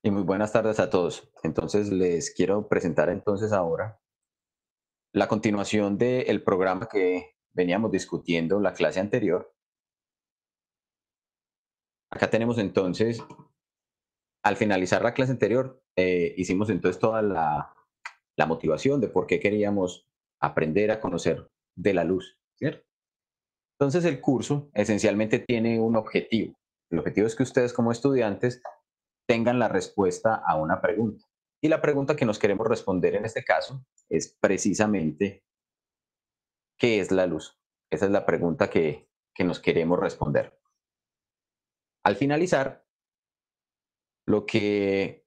Y muy buenas tardes a todos. Entonces les quiero presentar entonces ahora la continuación del programa que veníamos discutiendo la clase anterior. Acá tenemos entonces, al finalizar la clase anterior, hicimos entonces toda la motivación de por qué queríamos aprender a conocer de la luz, ¿cierto? Entonces el curso esencialmente tiene un objetivo. El objetivo es que ustedes como estudiantes tengan la respuesta a una pregunta. Y la pregunta que nos queremos responder en este caso es precisamente, ¿qué es la luz? Esa es la pregunta que nos queremos responder. Al finalizar, lo que,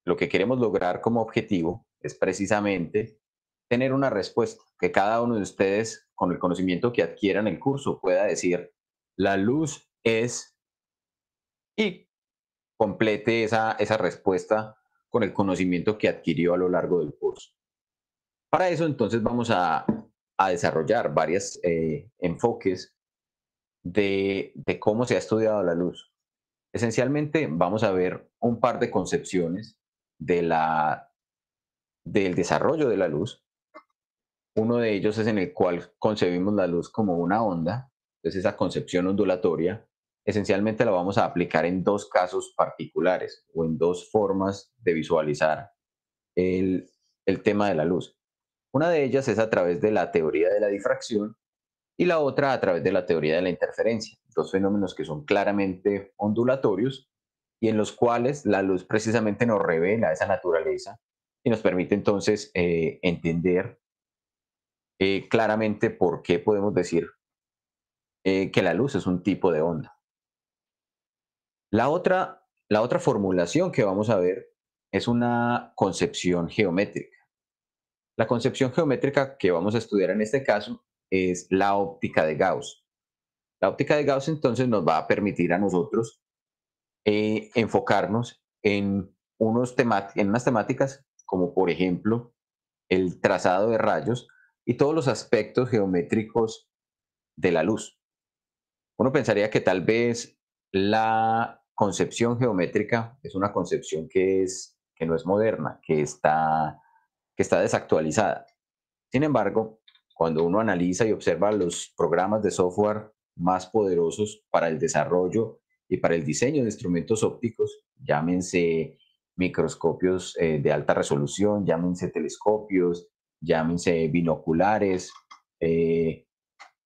lo que queremos lograr como objetivo es precisamente tener una respuesta, que cada uno de ustedes, con el conocimiento que adquieran el curso, pueda decir, la luz es, y complete esa respuesta con el conocimiento que adquirió a lo largo del curso. Para eso, entonces, vamos a desarrollar varios enfoques de cómo se ha estudiado la luz. Esencialmente, vamos a ver un par de concepciones de del desarrollo de la luz. Uno de ellos es en el cual concebimos la luz como una onda. Entonces, esa concepción ondulatoria, esencialmente la vamos a aplicar en dos casos particulares o en dos formas de visualizar el, el tema de la luz. Una de ellas es a través de la teoría de la difracción y la otra a través de la teoría de la interferencia, dos fenómenos que son claramente ondulatorios y en los cuales la luz precisamente nos revela esa naturaleza y nos permite entonces entender claramente por qué podemos decir que la luz es un tipo de onda. La otra formulación que vamos a ver es una concepción geométrica. La concepción geométrica que vamos a estudiar en este caso es la óptica de Gauss. La óptica de Gauss entonces nos va a permitir a nosotros enfocarnos en, en unas temáticas como por ejemplo el trazado de rayos y todos los aspectos geométricos de la luz. Uno pensaría que tal vez la concepción geométrica es una concepción que no es moderna, que está desactualizada. Sin embargo, cuando uno analiza y observa los programas de software más poderosos para el desarrollo y para el diseño de instrumentos ópticos, llámense microscopios de alta resolución, llámense telescopios, llámense binoculares, eh,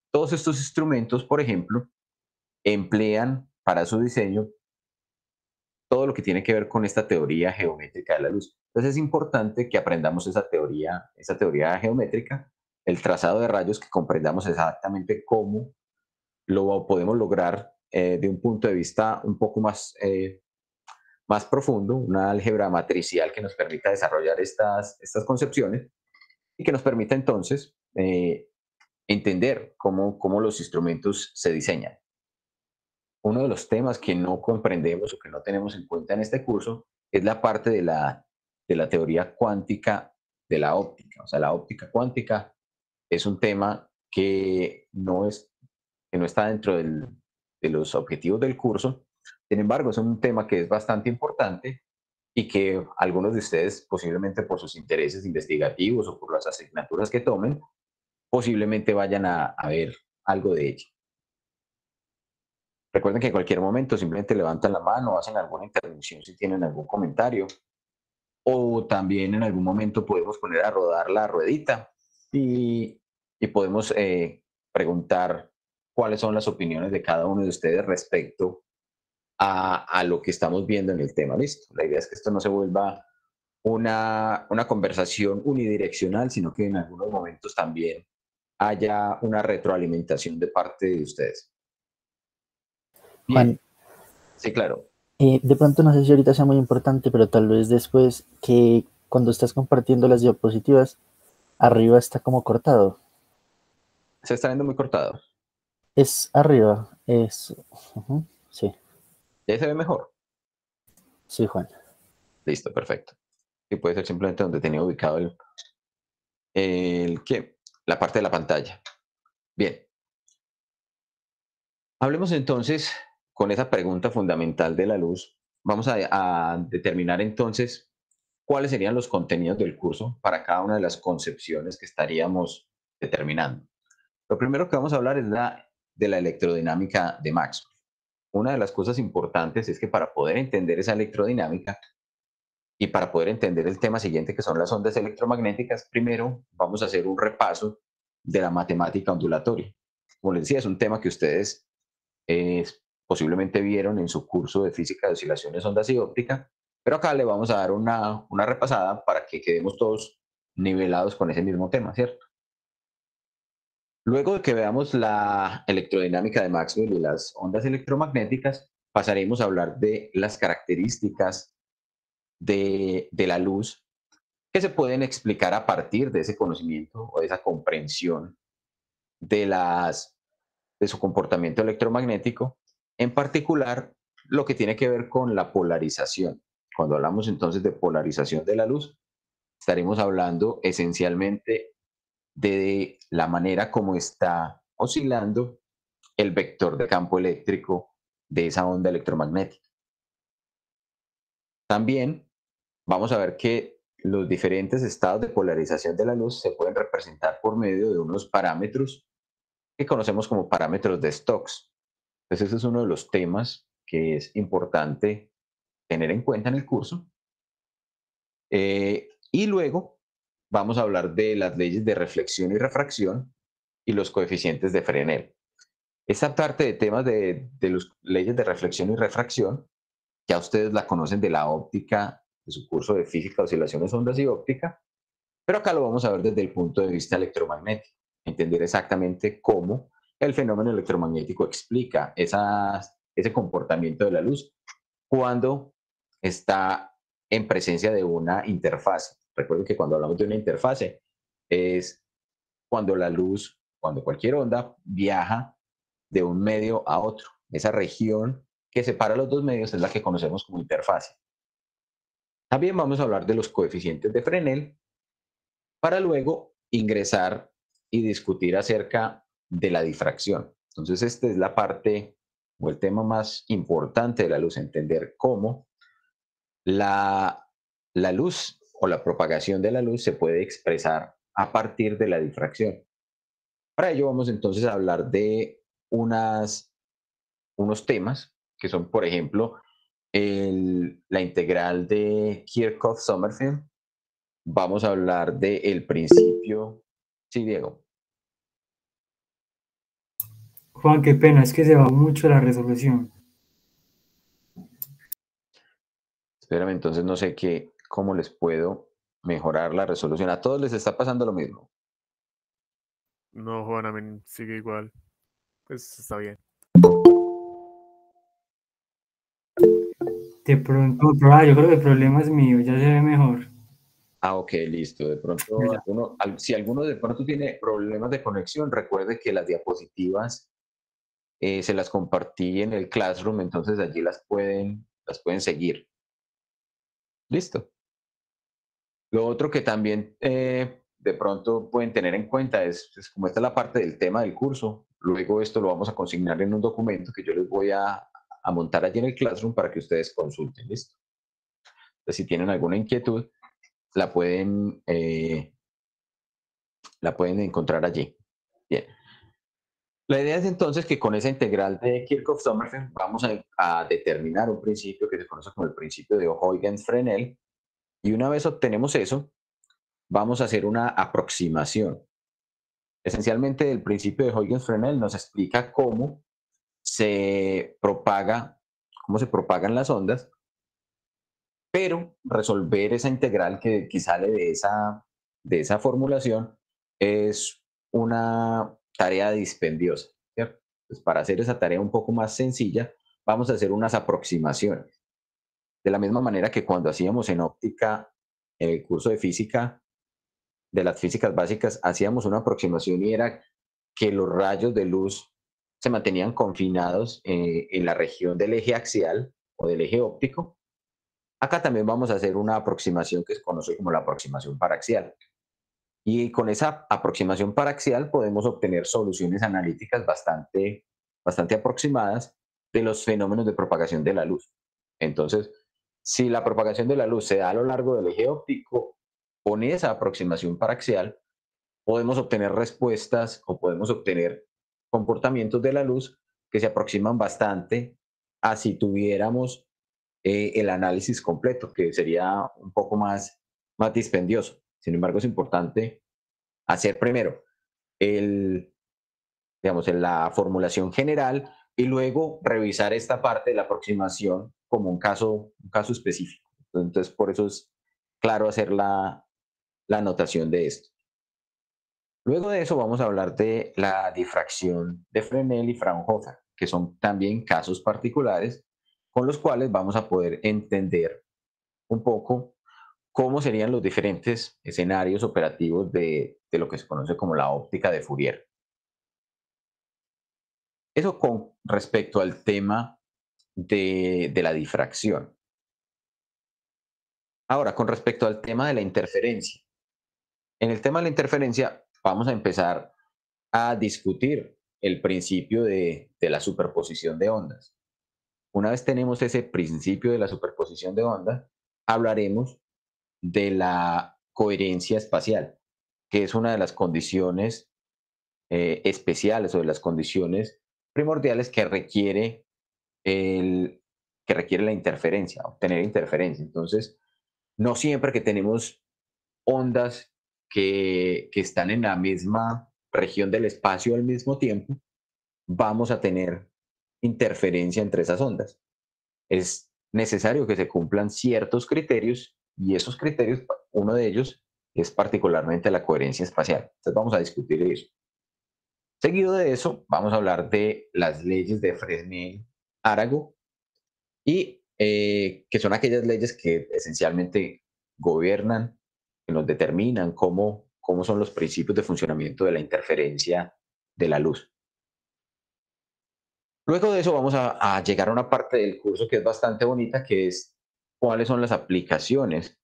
todos estos instrumentos, por ejemplo, emplean para su diseño todo lo que tiene que ver con esta teoría geométrica de la luz. Entonces es importante que aprendamos esa teoría geométrica, el trazado de rayos, que comprendamos exactamente cómo lo podemos lograr de un punto de vista un poco más profundo, una álgebra matricial que nos permita desarrollar estas concepciones y que nos permita entonces entender cómo los instrumentos se diseñan. Uno de los temas que no comprendemos o que no tenemos en cuenta en este curso es la parte de la teoría cuántica de la óptica. O sea, la óptica cuántica es un tema que no está dentro de los objetivos del curso. Sin embargo, es un tema que es bastante importante y que algunos de ustedes, posiblemente por sus intereses investigativos o por las asignaturas que tomen, posiblemente vayan a ver algo de ello. Recuerden que en cualquier momento simplemente levantan la mano o hacen alguna intervención si tienen algún comentario. O también en algún momento podemos poner a rodar la ruedita y podemos preguntar cuáles son las opiniones de cada uno de ustedes respecto a lo que estamos viendo en el tema. Listo. La idea es que esto no se vuelva una conversación unidireccional, sino que en algunos momentos también haya una retroalimentación de parte de ustedes. Juan, Bien, sí, claro. de pronto no sé si ahorita sea muy importante, pero tal vez después que cuando estás compartiendo las diapositivas, arriba está como cortado. Se está viendo muy cortado. Es arriba, sí, ¿Ya se ve mejor? sí, Juan. Listo, perfecto. Y puede ser simplemente donde tenía ubicado ¿qué? La parte de la pantalla. Bien, hablemos entonces con esa pregunta fundamental de la luz. vamos a determinar entonces cuáles serían los contenidos del curso para cada una de las concepciones que estaríamos determinando. Lo primero que vamos a hablar es de la electrodinámica de Maxwell. Una de las cosas importantes es que para poder entender esa electrodinámica y para poder entender el tema siguiente, que son las ondas electromagnéticas, primero vamos a hacer un repaso de la matemática ondulatoria. Como les decía, es un tema que ustedes posiblemente vieron en su curso de física de oscilaciones, ondas y óptica, pero acá le vamos a dar una repasada para que quedemos todos nivelados con ese mismo tema, ¿cierto? Luego de que veamos la electrodinámica de Maxwell y las ondas electromagnéticas, pasaremos a hablar de las características de la luz que se pueden explicar a partir de ese conocimiento o de esa comprensión de, de su comportamiento electromagnético, en particular lo que tiene que ver con la polarización. Cuando hablamos entonces de polarización de la luz, estaremos hablando esencialmente de la manera como está oscilando el vector de campo eléctrico de esa onda electromagnética. También vamos a ver que los diferentes estados de polarización de la luz se pueden representar por medio de unos parámetros que conocemos como parámetros de Stokes. Entonces, ese es uno de los temas que es importante tener en cuenta en el curso. Y luego vamos a hablar de las leyes de reflexión y refracción y los coeficientes de Fresnel. Esta parte de temas de las leyes de reflexión y refracción, ya ustedes la conocen de la óptica, de su curso de física, oscilaciones, ondas y óptica, pero acá lo vamos a ver desde el punto de vista electromagnético, entender exactamente cómo el fenómeno electromagnético explica ese comportamiento de la luz cuando está en presencia de una interfase. Recuerden que cuando hablamos de una interfase es cuando la luz, cuando cualquier onda viaja de un medio a otro. Esa región que separa los dos medios es la que conocemos como interfase. También vamos a hablar de los coeficientes de Fresnel para luego ingresar y discutir acerca de la difracción. Entonces, esta es la parte o el tema más importante de la luz, entender cómo la luz o la propagación de la luz se puede expresar a partir de la difracción. Para ello vamos entonces a hablar de unos temas que son, por ejemplo, la integral de Kirchhoff-Sommerfeld. Vamos a hablar del principio. Sí, Diego. Juan, qué pena, es que se va mucho la resolución. Espérame, entonces no sé cómo les puedo mejorar la resolución. ¿A todos les está pasando lo mismo? No, Juan, a mí sigue igual. Pues está bien. De pronto, yo creo que el problema es mío, ya se ve mejor. Ah, ok, listo. De pronto, si alguno de pronto tiene problemas de conexión, recuerde que las diapositivas se las compartí en el Classroom, entonces allí las pueden seguir. Listo. Lo otro que también de pronto pueden tener en cuenta es como esta es la parte del tema del curso, luego esto lo vamos a consignar en un documento que yo les voy a montar allí en el Classroom para que ustedes consulten. ¿Listo? Entonces, si tienen alguna inquietud, la pueden encontrar allí. Bien. La idea es entonces que con esa integral de Kirchhoff-Sommerfeld vamos a determinar un principio que se conoce como el principio de Huygens-Fresnel, y una vez obtenemos eso, vamos a hacer una aproximación. Esencialmente, el principio de Huygens-Fresnel nos explica cómo se propagan las ondas, pero resolver esa integral que sale de esa formulación es una tarea dispendiosa, ¿cierto? Pues para hacer esa tarea un poco más sencilla, vamos a hacer unas aproximaciones. De la misma manera que cuando hacíamos en óptica, en el curso de física, de las físicas básicas, hacíamos una aproximación y era que los rayos de luz se mantenían confinados en la región del eje axial o del eje óptico. Acá también vamos a hacer una aproximación que se conoce como la aproximación paraxial. Y con esa aproximación paraxial podemos obtener soluciones analíticas bastante aproximadas de los fenómenos de propagación de la luz. Entonces, si la propagación de la luz se da a lo largo del eje óptico, con esa aproximación paraxial, podemos obtener respuestas o podemos obtener comportamientos de la luz que se aproximan bastante a si tuviéramos el análisis completo, que sería un poco más dispendioso. Sin embargo, es importante hacer primero digamos, en la formulación general y luego revisar esta parte de la aproximación como un caso específico. Entonces, por eso es claro hacer la anotación de esto. Luego de eso vamos a hablar de la difracción de Fresnel y Fraunhofer, que son también casos particulares con los cuales vamos a poder entender un poco cómo serían los diferentes escenarios operativos de lo que se conoce como la óptica de Fourier. Eso con respecto al tema de la difracción. Ahora, con respecto al tema de la interferencia. En el tema de la interferencia vamos a empezar a discutir el principio de la superposición de ondas. Una vez tenemos ese principio de la superposición de ondas, hablaremos de la coherencia espacial, que es una de las condiciones especiales o de las condiciones primordiales que requiere, que requiere la interferencia, obtener interferencia. Entonces, no siempre que tenemos ondas que están en la misma región del espacio al mismo tiempo, vamos a tener interferencia entre esas ondas. Es necesario que se cumplan ciertos criterios y esos criterios, uno de ellos es particularmente la coherencia espacial. Entonces vamos a discutir eso. Seguido de eso, vamos a hablar de las leyes de Fresnel-Arago y que son aquellas leyes que esencialmente gobiernan, que nos determinan cómo son los principios de funcionamiento de la interferencia de la luz. Luego de eso vamos a llegar a una parte del curso que es bastante bonita, que es cuáles son las aplicaciones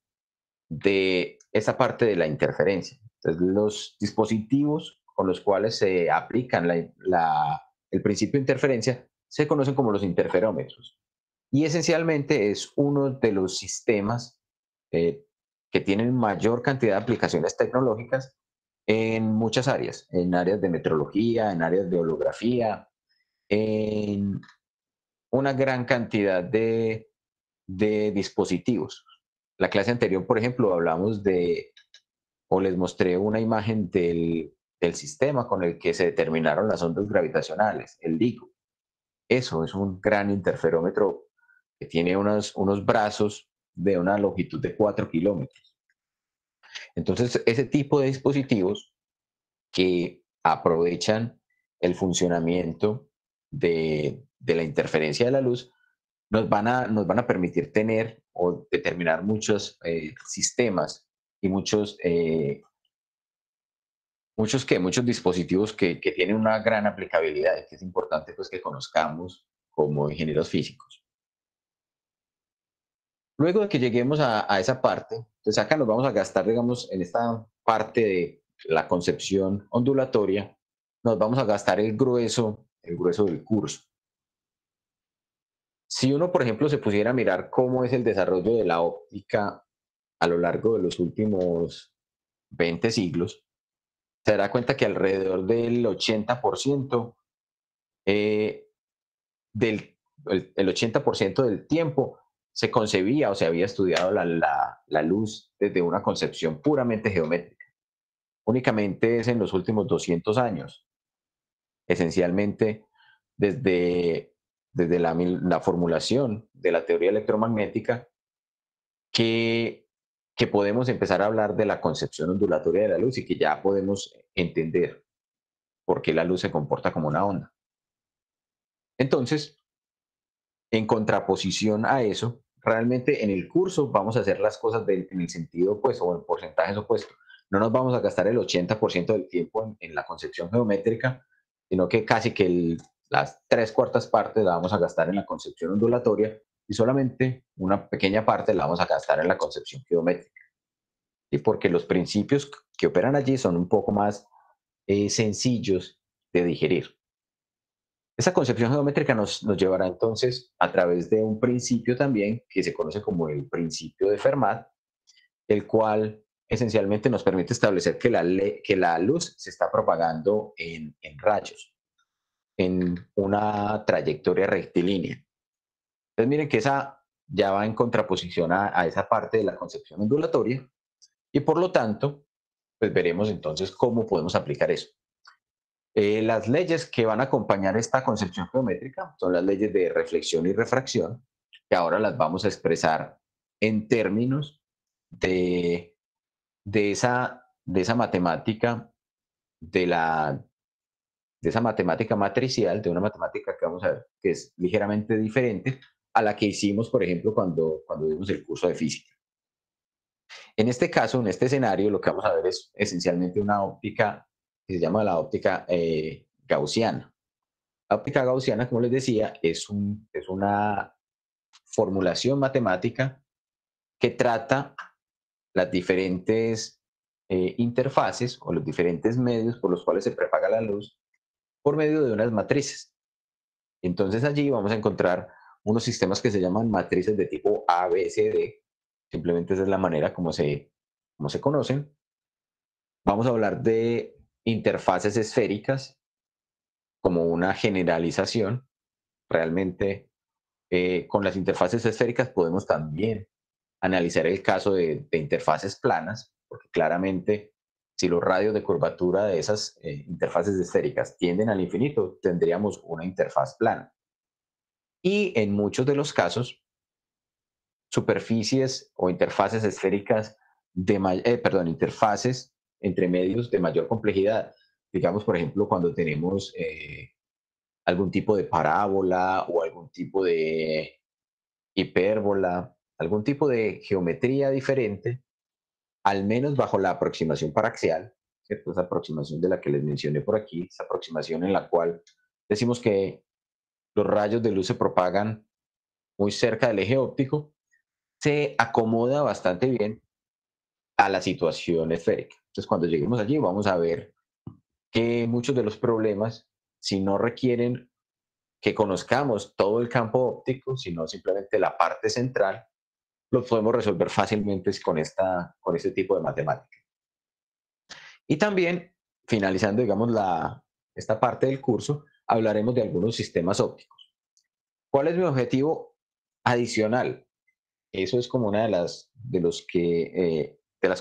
de esa parte de la interferencia. Entonces, los dispositivos con los cuales se aplican el principio de interferencia se conocen como los interferómetros. Y esencialmente es uno de los sistemas que tienen mayor cantidad de aplicaciones tecnológicas en muchas áreas, en áreas de metrología, en áreas de holografía, en una gran cantidad de dispositivos. La clase anterior, por ejemplo, hablamos o les mostré una imagen del sistema con el que se determinaron las ondas gravitacionales, el LIGO. Eso es un gran interferómetro que tiene unos brazos de una longitud de 4 kilómetros. Entonces, ese tipo de dispositivos que aprovechan el funcionamiento de la interferencia de la luz nos van a permitir tener o determinar muchos sistemas y muchos dispositivos que tienen una gran aplicabilidad y que es importante pues que conozcamos como ingenieros físicos. Luego de que lleguemos a esa parte, entonces acá nos vamos a gastar, digamos, en esta parte de la concepción ondulatoria, nos vamos a gastar el grueso del curso. Si uno, por ejemplo, se pusiera a mirar cómo es el desarrollo de la óptica a lo largo de los últimos 20 siglos, se dará cuenta que alrededor del 80% el 80% del tiempo se concebía o se había estudiado la luz desde una concepción puramente geométrica. Únicamente es en los últimos 200 años, esencialmente desde la formulación de la teoría electromagnética, que podemos empezar a hablar de la concepción ondulatoria de la luz y que ya podemos entender por qué la luz se comporta como una onda. Entonces, en contraposición a eso, realmente en el curso vamos a hacer las cosas en el sentido opuesto o en porcentajes opuestos. No nos vamos a gastar el 80% del tiempo en la concepción geométrica, sino que casi que las 3/4 partes la vamos a gastar en la concepción ondulatoria y solamente una pequeña parte la vamos a gastar en la concepción geométrica. Y porque los principios que operan allí son un poco más sencillos de digerir. Esa concepción geométrica nos llevará entonces a través de un principio también que se conoce como el principio de Fermat, el cual esencialmente nos permite establecer que la luz se está propagando en rayos, en una trayectoria rectilínea. Entonces miren que esa ya va en contraposición a esa parte de la concepción ondulatoria y por lo tanto, pues veremos entonces cómo podemos aplicar eso. Las leyes que van a acompañar esta concepción geométrica son las leyes de reflexión y refracción, que ahora las vamos a expresar en términos de, de esa matemática, de esa matemática matricial, de una matemática que vamos a ver que es ligeramente diferente a la que hicimos, por ejemplo, cuando vimos el curso de física. En este caso, en este escenario, lo que vamos a ver es esencialmente una óptica que se llama la óptica gaussiana. La óptica gaussiana, como les decía, es una formulación matemática que trata las diferentes interfaces o los diferentes medios por los cuales se propaga la luz por medio de unas matrices. Entonces allí vamos a encontrar unos sistemas que se llaman matrices de tipo A, B, C, D. Simplemente esa es la manera como se conocen. Vamos a hablar de interfaces esféricas como una generalización. Realmente con las interfaces esféricas podemos también analizar el caso de interfaces planas, porque claramente si los radios de curvatura de esas interfaces esféricas tienden al infinito, tendríamos una interfaz plana. Y en muchos de los casos, superficies o interfaces esféricas interfaces entre medios de mayor complejidad. Digamos, por ejemplo, cuando tenemos algún tipo de parábola o algún tipo de hipérbola, algún tipo de geometría diferente, al menos bajo la aproximación paraxial, ¿cierto? Esa aproximación de la que les mencioné por aquí, esa aproximación en la cual decimos que los rayos de luz se propagan muy cerca del eje óptico, se acomoda bastante bien a la situación esférica. Entonces, cuando lleguemos allí, vamos a ver que muchos de los problemas, si no requieren que conozcamos todo el campo óptico, sino simplemente la parte central, los podemos resolver fácilmente con este tipo de matemática. Y también, finalizando, digamos, esta parte del curso, hablaremos de algunos sistemas ópticos. ¿Cuál es mi objetivo adicional? Eso es como una de las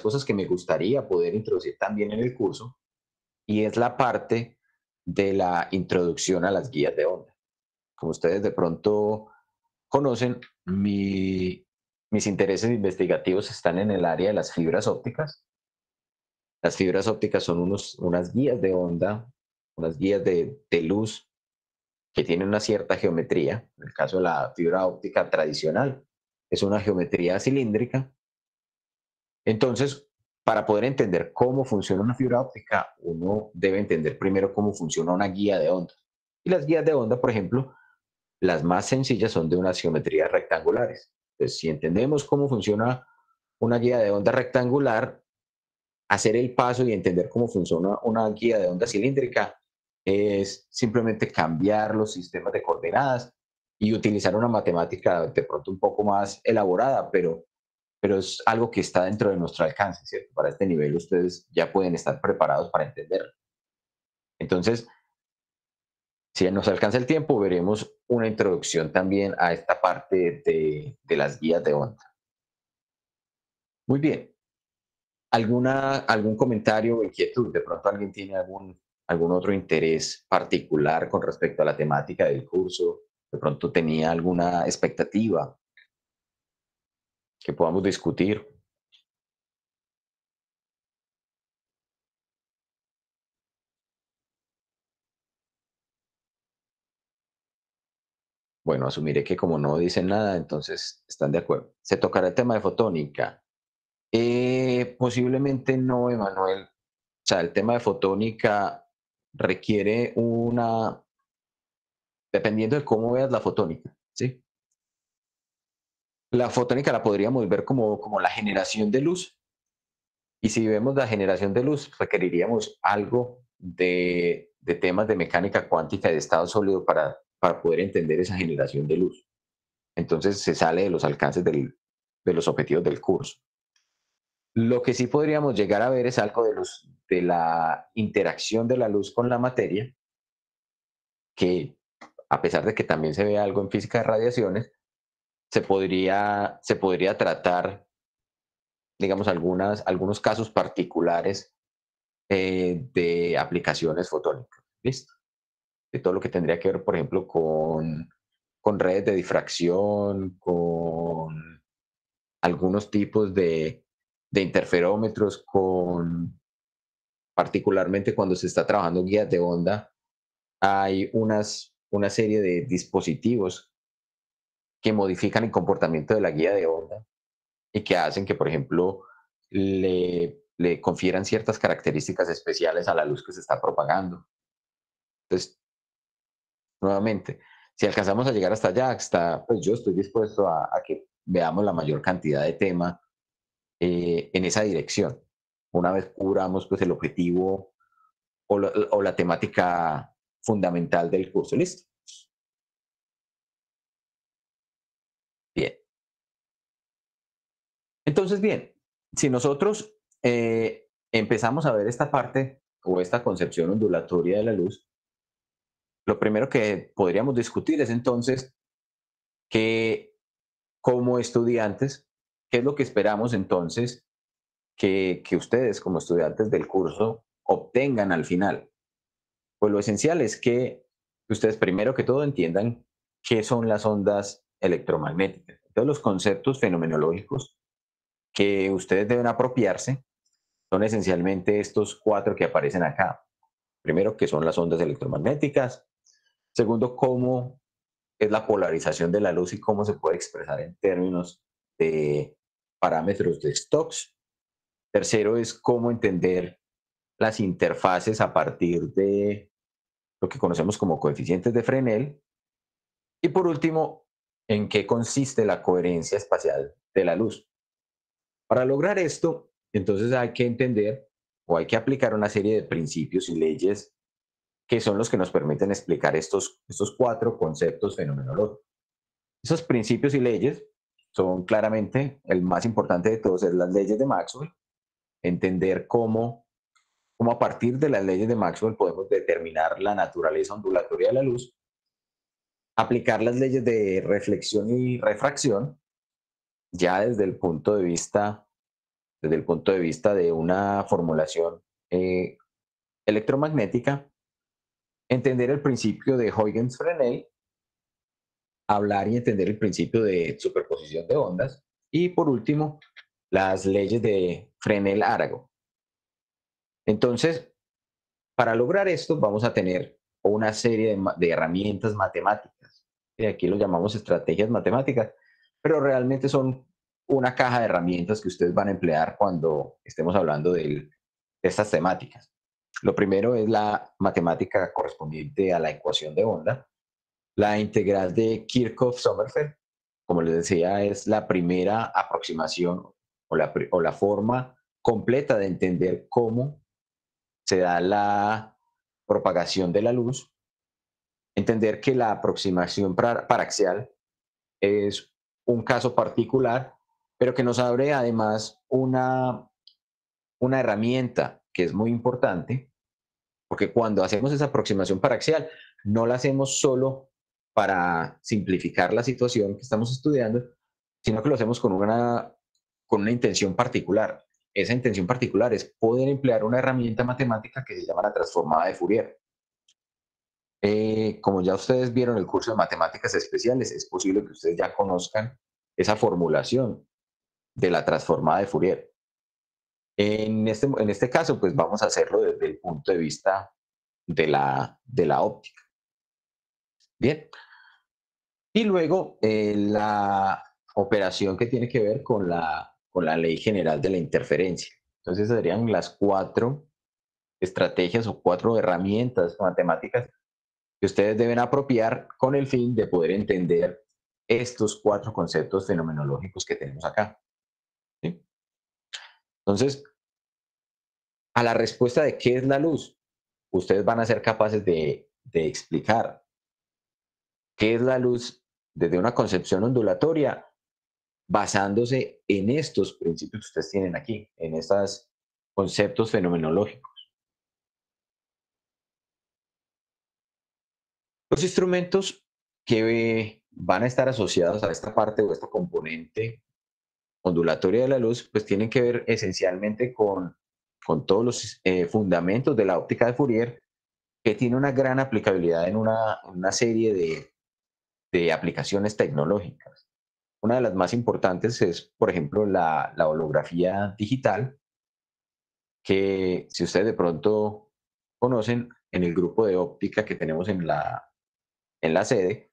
cosas que me gustaría poder introducir también en el curso, y es la parte de la introducción a las guías de onda. Como ustedes de pronto conocen, mis intereses investigativos están en el área de las fibras ópticas. Las fibras ópticas son unas guías de onda, unas guías de luz que tienen una cierta geometría. En el caso de la fibra óptica tradicional, es una geometría cilíndrica. Entonces, para poder entender cómo funciona una fibra óptica, uno debe entender primero cómo funciona una guía de onda. Y las guías de onda, por ejemplo, las más sencillas son de unas geometrías rectangulares. Entonces, si entendemos cómo funciona una guía de onda rectangular, hacer el paso y entender cómo funciona una guía de onda cilíndrica es simplemente cambiar los sistemas de coordenadas y utilizar una matemática de pronto un poco más elaborada, pero es algo que está dentro de nuestro alcance, ¿cierto? Para este nivel ustedes ya pueden estar preparados para entenderlo. Entonces, si nos alcanza el tiempo, veremos una introducción también a esta parte de las guías de onda. Muy bien. ¿Algún comentario o inquietud? De pronto alguien tiene algún otro interés particular con respecto a la temática del curso. De pronto tenía alguna expectativa que podamos discutir. Bueno, asumiré que como no dicen nada, entonces están de acuerdo. ¿Se tocará el tema de fotónica? Posiblemente no, Emanuel. O sea, el tema de fotónica requiere dependiendo de cómo veas la fotónica, ¿sí? La fotónica la podríamos ver como la generación de luz. Y si vemos la generación de luz, requeriríamos algo de temas de mecánica cuántica y de estado sólido para poder entender esa generación de luz. Entonces se sale de los alcances de los objetivos del curso. Lo que sí podríamos llegar a ver es algo de la interacción de la luz con la materia, que a pesar de que también se ve algo en física de radiaciones, se podría tratar, digamos, algunos casos particulares de aplicaciones fotónicas. ¿Listo? De todo lo que tendría que ver, por ejemplo, con redes de difracción, con algunos tipos de interferómetros, particularmente cuando se está trabajando en guías de onda, hay una serie de dispositivos que modifican el comportamiento de la guía de onda y que hacen que, por ejemplo, le confieran ciertas características especiales a la luz que se está propagando. Entonces, nuevamente, si alcanzamos a llegar hasta allá, pues yo estoy dispuesto a que veamos la mayor cantidad de tema en esa dirección. Una vez cubramos pues, el objetivo o la temática fundamental del curso. ¿Listo? Bien. Entonces, bien, si nosotros empezamos a ver esta parte o esta concepción ondulatoria de la luz, lo primero que podríamos discutir es entonces que como estudiantes, ¿qué es lo que esperamos entonces que ustedes como estudiantes del curso obtengan al final? Pues lo esencial es que ustedes primero que todo entiendan qué son las ondas electromagnéticas. Entonces los conceptos fenomenológicos que ustedes deben apropiarse son esencialmente estos 4 que aparecen acá. Primero, que son las ondas electromagnéticas. Segundo, cómo es la polarización de la luz y cómo se puede expresar en términos de parámetros de Stokes. Tercero es cómo entender las interfaces a partir de lo que conocemos como coeficientes de Fresnel. Y por último, en qué consiste la coherencia espacial de la luz. Para lograr esto, entonces hay que entender o hay que aplicar una serie de principios y leyes que son los que nos permiten explicar estos 4 conceptos fenomenológicos. Esos principios y leyes son claramente, el más importante de todos es las leyes de Maxwell, entender cómo a partir de las leyes de Maxwell podemos determinar la naturaleza ondulatoria de la luz, aplicar las leyes de reflexión y refracción, ya desde el punto de vista de una formulación electromagnética, entender el principio de Huygens-Fresnel, hablar y entender el principio de superposición de ondas y por último las leyes de Fresnel-Arago. Entonces, para lograr esto vamos a tener una serie de herramientas matemáticas. Y aquí lo llamamos estrategias matemáticas, pero realmente son una caja de herramientas que ustedes van a emplear cuando estemos hablando de estas temáticas. Lo primero es la matemática correspondiente a la ecuación de onda. La integral de Kirchhoff-Sommerfeld, como les decía, es la primera aproximación o la forma completa de entender cómo se da la propagación de la luz. Entender que la aproximación paraxial es un caso particular, pero que nos abre además una herramienta que es muy importante, porque cuando hacemos esa aproximación paraxial, no la hacemos solo para simplificar la situación que estamos estudiando, sino que lo hacemos con una intención particular. Esa intención particular es poder emplear una herramienta matemática que se llama la transformada de Fourier. Como ya ustedes vieron el curso de matemáticas especiales, es posible que ustedes ya conozcan esa formulación de la transformada de Fourier. En este caso, pues vamos a hacerlo desde el punto de vista de la óptica. Bien. Y luego la operación que tiene que ver con la ley general de la interferencia. Entonces serían las 4 estrategias o 4 herramientas matemáticas que ustedes deben apropiar con el fin de poder entender estos 4 conceptos fenomenológicos que tenemos acá. ¿Sí? Entonces, a la respuesta de qué es la luz, ustedes van a ser capaces de explicar qué es la luz desde una concepción ondulatoria, basándose en estos principios que ustedes tienen aquí, en estos conceptos fenomenológicos. Los instrumentos que van a estar asociados a esta parte o esta componente ondulatoria de la luz, pues tienen que ver esencialmente con todos los fundamentos de la óptica de Fourier, que tiene una gran aplicabilidad en una serie de aplicaciones tecnológicas. Una de las más importantes es, por ejemplo, la holografía digital, que si ustedes de pronto conocen, en el grupo de óptica que tenemos en la sede,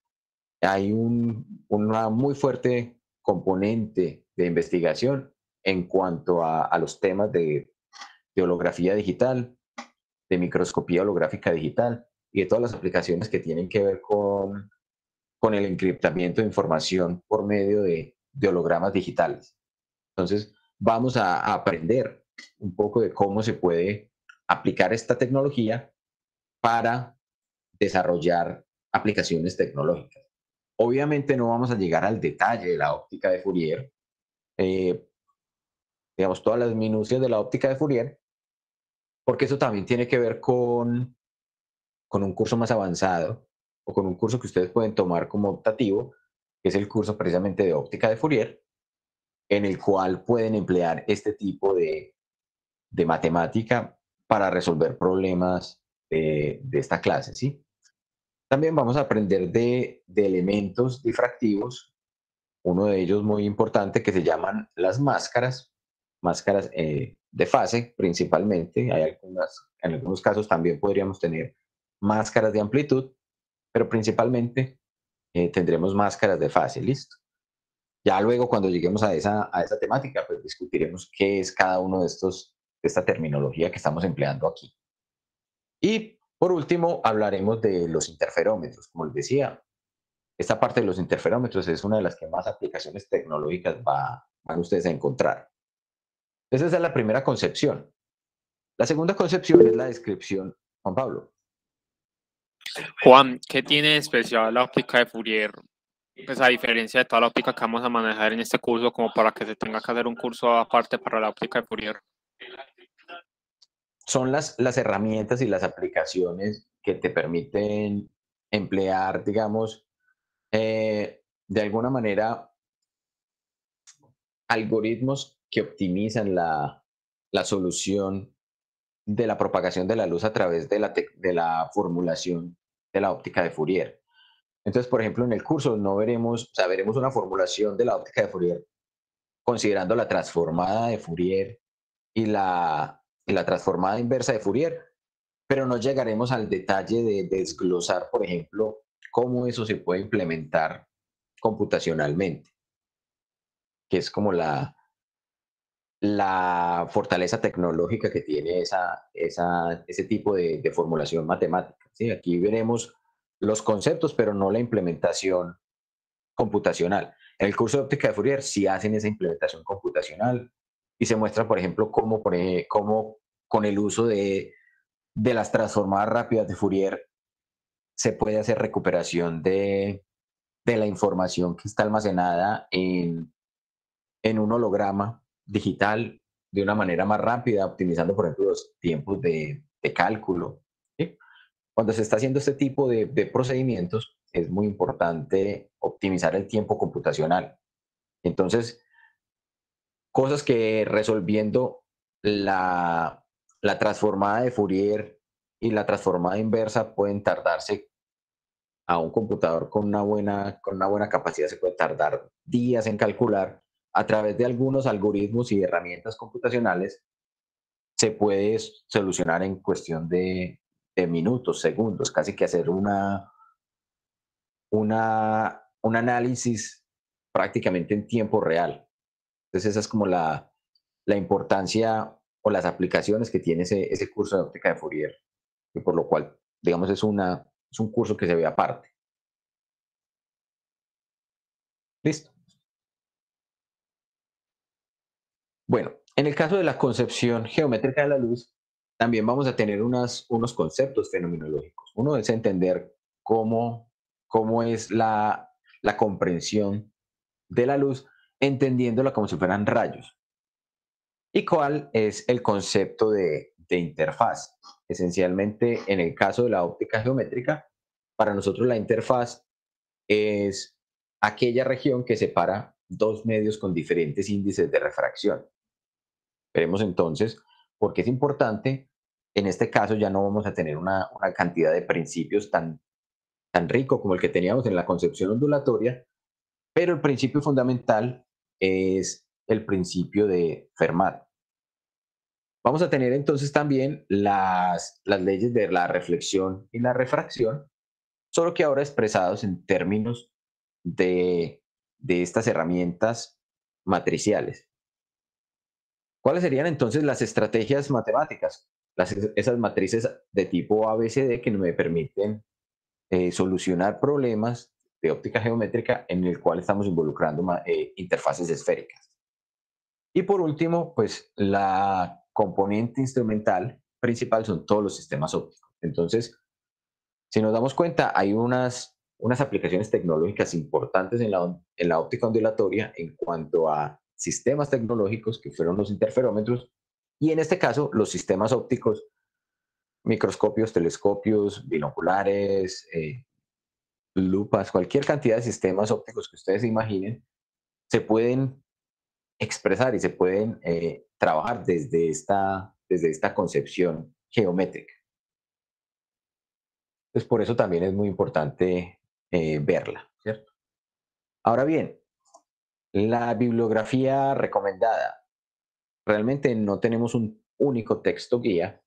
hay una muy fuerte componente de investigación en cuanto a los temas de holografía digital, de microscopía holográfica digital y de todas las aplicaciones que tienen que ver con el encriptamiento de información por medio de hologramas digitales. Entonces, vamos a aprender un poco de cómo se puede aplicar esta tecnología para desarrollar aplicaciones tecnológicas. Obviamente no vamos a llegar al detalle de la óptica de Fourier, eh, digamos, todas las minucias de la óptica de Fourier, porque eso también tiene que ver con un curso más avanzado o con un curso que ustedes pueden tomar como optativo, que es el curso precisamente de óptica de Fourier, en el cual pueden emplear este tipo de matemática para resolver problemas de esta clase, ¿sí? También vamos a aprender de elementos difractivos, uno de ellos muy importante que se llaman las máscaras, máscaras de fase principalmente. En algunos casos también podríamos tener máscaras de amplitud, pero principalmente tendremos máscaras de fase, ¿listo? Ya luego cuando lleguemos a esa temática, pues discutiremos qué es cada uno de esta terminología que estamos empleando aquí. Y por último, hablaremos de los interferómetros. Como les decía, esta parte de los interferómetros es una de las que más aplicaciones tecnológicas van ustedes a encontrar. Esa es la primera concepción. La segunda concepción es la descripción, Juan Pablo. Juan, ¿qué tiene de especial la óptica de Fourier? Pues a diferencia de toda la óptica que vamos a manejar en este curso, como para que se tenga que hacer un curso aparte para la óptica de Fourier. Son las herramientas y las aplicaciones que te permiten emplear, digamos, de alguna manera, algoritmos que optimizan la solución de la propagación de la luz a través de la formulación de la óptica de Fourier. Entonces, por ejemplo, en el curso no veremos, o sea, veremos una formulación de la óptica de Fourier considerando la transformada de Fourier y la transformada inversa de Fourier, pero no llegaremos al detalle de desglosar, por ejemplo, cómo eso se puede implementar computacionalmente, que es como la fortaleza tecnológica que tiene ese tipo de formulación matemática, ¿sí? Aquí veremos los conceptos, pero no la implementación computacional. En el curso de óptica de Fourier sí hacen esa implementación computacional y se muestra, por ejemplo, cómo con el uso de las transformadas rápidas de Fourier se puede hacer recuperación de la información que está almacenada en un holograma digital de una manera más rápida, optimizando, por ejemplo, los tiempos de cálculo, ¿sí? Cuando se está haciendo este tipo de procedimientos, es muy importante optimizar el tiempo computacional. Entonces, cosas que resolviendo la, la transformada de Fourier y la transformada inversa pueden tardarse a un computador con una buena capacidad, se puede tardar días en calcular. A través de algunos algoritmos y herramientas computacionales se puede solucionar en cuestión de minutos, segundos, casi que hacer un análisis prácticamente en tiempo real. Entonces esa es como la importancia o las aplicaciones que tiene ese curso de óptica de Fourier, y por lo cual, digamos, es un curso que se ve aparte. Listo. Bueno, en el caso de la concepción geométrica de la luz, también vamos a tener unos conceptos fenomenológicos. Uno es entender cómo es la comprensión de la luz, entendiéndola como si fueran rayos. ¿Y cuál es el concepto de interfaz? Esencialmente, en el caso de la óptica geométrica, para nosotros la interfaz es aquella región que separa dos medios con diferentes índices de refracción. Veremos entonces por qué es importante. En este caso ya no vamos a tener una cantidad de principios tan rico como el que teníamos en la concepción ondulatoria, pero el principio fundamental es el principio de Fermat. Vamos a tener entonces también las leyes de la reflexión y la refracción, solo que ahora expresados en términos de estas herramientas matriciales. ¿Cuáles serían entonces las estrategias matemáticas? Esas matrices de tipo ABCD que me permiten solucionar problemas de óptica geométrica en el cual estamos involucrando interfaces esféricas. Y por último, pues la componente instrumental principal son todos los sistemas ópticos. Entonces, si nos damos cuenta, hay unas aplicaciones tecnológicas importantes en la óptica ondulatoria en cuanto a sistemas tecnológicos que fueron los interferómetros y en este caso los sistemas ópticos, microscopios, telescopios, binoculares, lupas, cualquier cantidad de sistemas ópticos que ustedes se imaginen, se pueden expresar y se pueden trabajar desde esta concepción geométrica. Entonces, por eso también es muy importante verla, ¿cierto? Ahora bien, la bibliografía recomendada. Realmente no tenemos un único texto guía.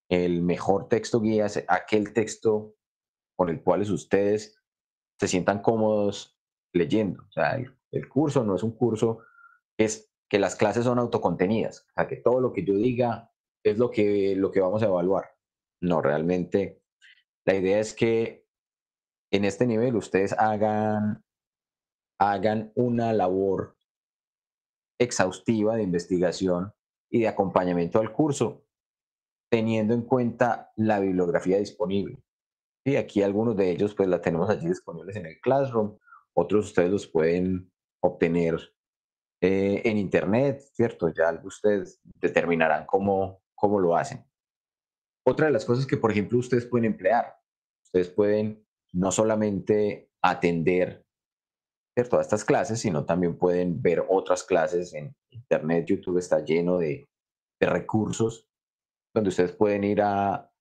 El mejor texto guía es aquel texto con el cual ustedes se sientan cómodos leyendo. O sea, el curso no es un curso, es que las clases son autocontenidas. O sea, que todo lo que yo diga es lo que vamos a evaluar. No, realmente la idea es que en este nivel ustedes hagan una labor exhaustiva de investigación y de acompañamiento al curso, teniendo en cuenta la bibliografía disponible. Y aquí algunos de ellos pues la tenemos allí disponibles en el Classroom, otros ustedes los pueden obtener en internet, ¿cierto? Ya ustedes determinarán cómo lo hacen. Otra de las cosas que, por ejemplo, ustedes pueden emplear, ustedes pueden no solamente atender, ¿cierto?, a estas clases, sino también pueden ver otras clases en internet. YouTube está lleno de recursos donde ustedes pueden ir a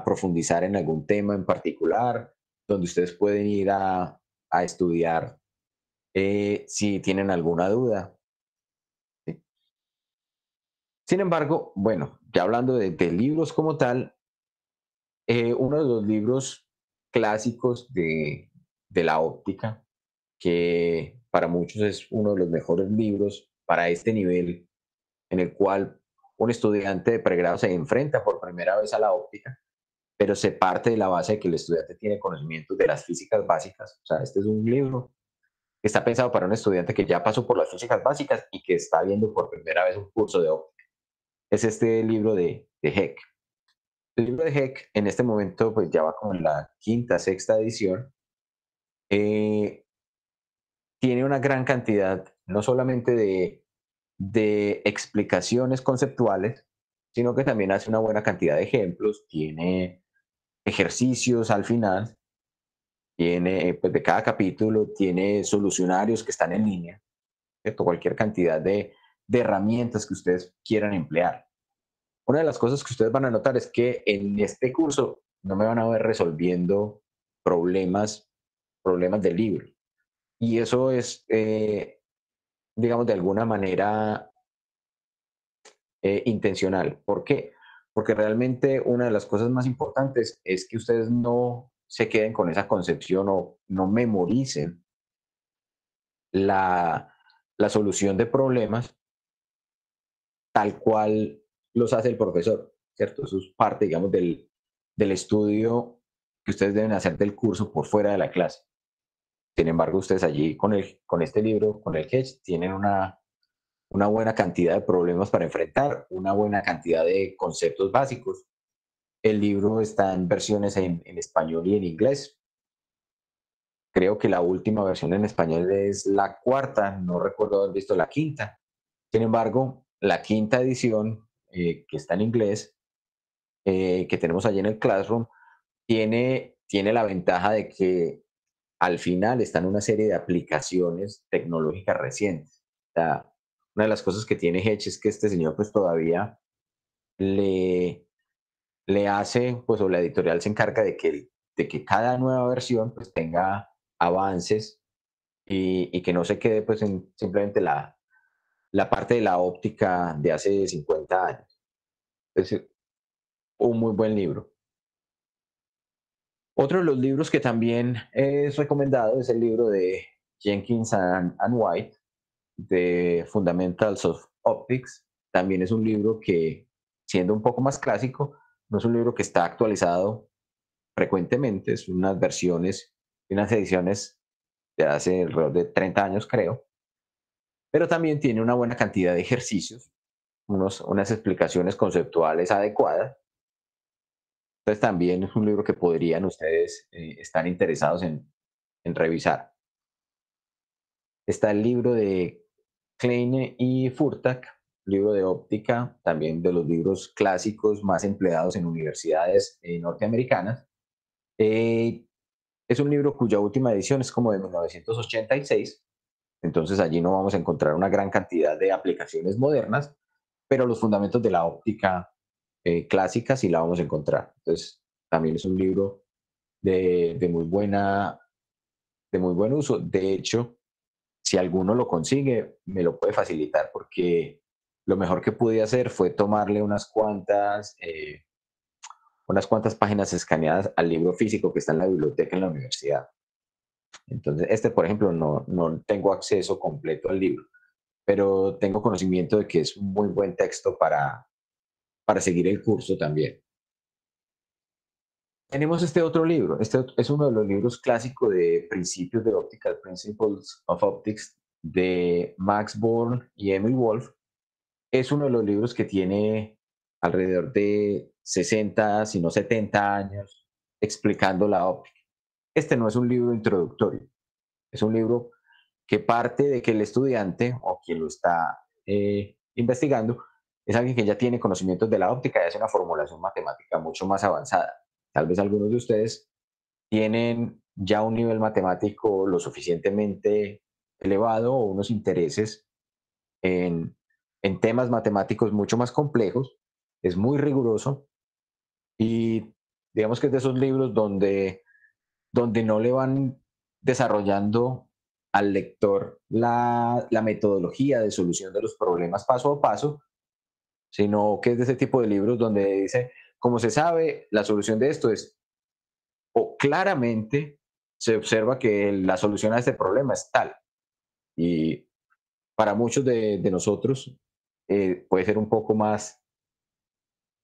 profundizar en algún tema en particular, donde ustedes pueden ir a estudiar si tienen alguna duda. ¿Sí? Sin embargo, bueno, ya hablando de libros como tal, uno de los libros clásicos de la óptica, que para muchos es uno de los mejores libros para este nivel en el cual un estudiante de pregrado se enfrenta por primera vez a la óptica, pero se parte de la base de que el estudiante tiene conocimientos de las físicas básicas. O sea, este es un libro que está pensado para un estudiante que ya pasó por las físicas básicas y que está viendo por primera vez un curso de óptica. Es este libro de Heck. El libro de Heck en este momento pues ya va como en la quinta, sexta edición. Tiene una gran cantidad, no solamente de explicaciones conceptuales, sino que también hace una buena cantidad de ejemplos, tiene ejercicios al final, tiene, pues de cada capítulo, tiene solucionarios que están en línea, ¿cierto? Cualquier cantidad de herramientas que ustedes quieran emplear. Una de las cosas que ustedes van a notar es que en este curso no me van a ver resolviendo problemas del libro. Y eso es, digamos, de alguna manera intencional. ¿Por qué? Porque realmente una de las cosas más importantes es que ustedes no se queden con esa concepción o no memoricen la solución de problemas tal cual los hace el profesor, ¿cierto? Eso es parte, digamos, del estudio que ustedes deben hacer del curso por fuera de la clase. Sin embargo, ustedes allí con este libro, con el Hedge, tienen una buena cantidad de problemas para enfrentar, una buena cantidad de conceptos básicos El libro está en versiones en español y en inglés. Creo que la última versión en español es la cuarta, no recuerdo haber visto la quinta. Sin embargo, la quinta edición, que está en inglés, que tenemos allí en el Classroom, tiene la ventaja de que al final están una serie de aplicaciones tecnológicas recientes. O sea, una de las cosas que tiene Hedge es que este señor pues todavía le, le hace, pues o la editorial se encarga de que cada nueva versión pues tenga avances y que no se quede pues en simplemente la parte de la óptica de hace 50 años. Es un muy buen libro. Otro de los libros que también es recomendado es el libro de Jenkins and White, de Fundamentals of Optics. También es un libro que, siendo un poco más clásico, no es un libro que está actualizado frecuentemente, es unas versiones, unas ediciones de hace alrededor de 30 años, creo, pero también tiene una buena cantidad de ejercicios, unas explicaciones conceptuales adecuadas. Entonces también es un libro que podrían ustedes estar interesados en revisar. Está el libro de Kleine y Furtak, libro de óptica, también de los libros clásicos más empleados en universidades norteamericanas. Eh, es un libro cuya última edición es como de 1986, entonces allí no vamos a encontrar una gran cantidad de aplicaciones modernas, pero los fundamentos de la óptica clásica sí la vamos a encontrar. Entonces también es un libro de de muy buen uso. De hecho, si alguno lo consigue, me lo puede facilitar porque lo mejor que pude hacer fue tomarle unas cuantas páginas escaneadas al libro físico que está en la biblioteca en la universidad. Entonces, este, por ejemplo, no tengo acceso completo al libro, pero tengo conocimiento de que es un muy buen texto para seguir el curso también. Tenemos este otro libro, este es uno de los libros clásicos de principios de óptica, Principles of Optics, de Max Born y Emil Wolf. Es uno de los libros que tiene alrededor de 60, si no 70 años explicando la óptica. Este no es un libro introductorio, es un libro que parte de que el estudiante o quien lo está investigando es alguien que ya tiene conocimientos de la óptica y hace una formulación matemática mucho más avanzada. Tal vez algunos de ustedes tienen ya un nivel matemático lo suficientemente elevado o unos intereses en, en temas matemáticos mucho más complejos, es muy riguroso y digamos que es de esos libros donde no le van desarrollando al lector la metodología de solución de los problemas paso a paso, sino que es de ese tipo de libros donde dice, como se sabe, la solución de esto es, o claramente se observa que la solución a este problema es tal. Y para muchos de nosotros puede ser un poco más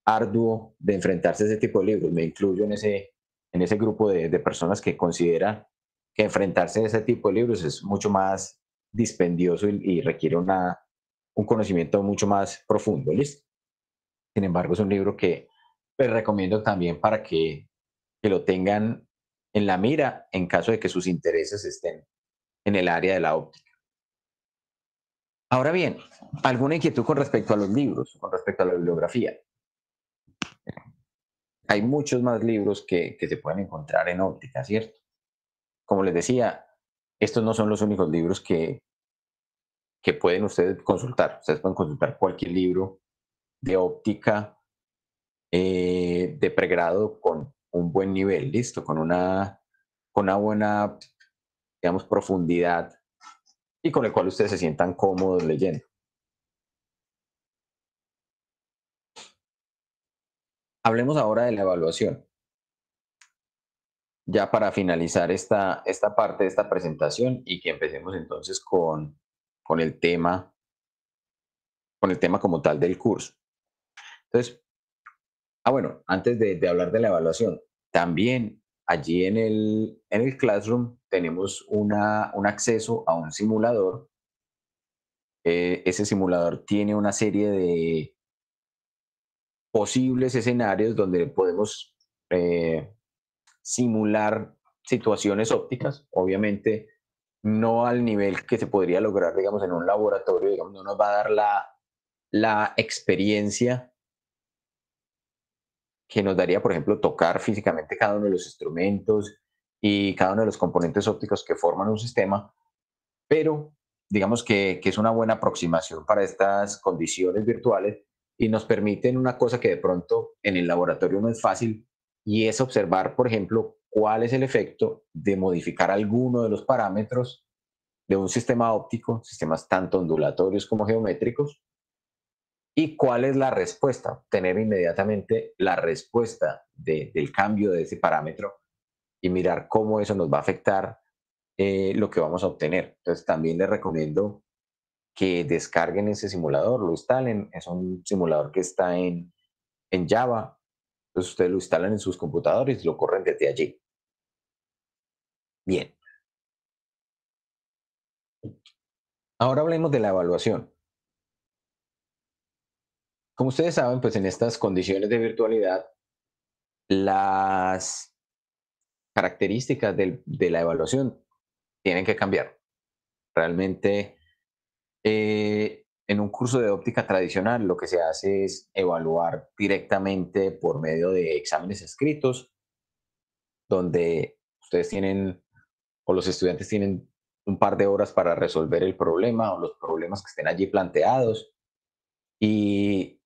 arduo de enfrentarse a ese tipo de libros. Me incluyo en ese grupo de personas que considera que enfrentarse a ese tipo de libros es mucho más dispendioso y requiere un conocimiento mucho más profundo. ¿Listo? Sin embargo, es un libro que les recomiendo también para que lo tengan en la mira en caso de que sus intereses estén en el área de la óptica. Ahora bien, ¿alguna inquietud con respecto a los libros, con respecto a la bibliografía? Hay muchos más libros que se pueden encontrar en óptica, ¿cierto? Como les decía, estos no son los únicos libros que pueden ustedes consultar. Ustedes pueden consultar cualquier libro de óptica de pregrado con un buen nivel, listo, con una buena, digamos, profundidad y con el cual ustedes se sientan cómodos leyendo. Hablemos ahora de la evaluación. Ya para finalizar esta parte de esta presentación y que empecemos entonces con con el tema como tal del curso. Entonces, bueno, antes de hablar de la evaluación, también allí en el Classroom tenemos un acceso a un simulador. Ese simulador tiene una serie posibles escenarios donde podemos simular situaciones ópticas, obviamente no al nivel que se podría lograr, digamos, en un laboratorio, digamos, no nos va a dar la experiencia que nos daría, por ejemplo, tocar físicamente cada uno de los instrumentos y cada uno de los componentes ópticos que forman un sistema, pero digamos que es una buena aproximación para estas condiciones virtuales y nos permiten una cosa que de pronto en el laboratorio no es fácil, y es observar, por ejemplo, cuál es el efecto de modificar alguno de los parámetros de un sistema óptico, sistemas tanto ondulatorios como geométricos, y cuál es la respuesta, tener inmediatamente la respuesta del cambio de ese parámetro y mirar cómo eso nos va a afectar lo que vamos a obtener. Entonces también les recomiendo que descarguen ese simulador, lo instalen. Es un simulador que está en Java. Entonces ustedes lo instalan en sus computadores y lo corren desde allí. Bien. Ahora hablemos de la evaluación. Como ustedes saben, pues en estas condiciones de virtualidad, las características de la evaluación tienen que cambiar. Realmente, en un curso de óptica tradicional, lo que se hace es evaluar directamente por medio de exámenes escritos, donde ustedes tienen o los estudiantes tienen un par de horas para resolver el problema o los problemas que estén allí planteados. Y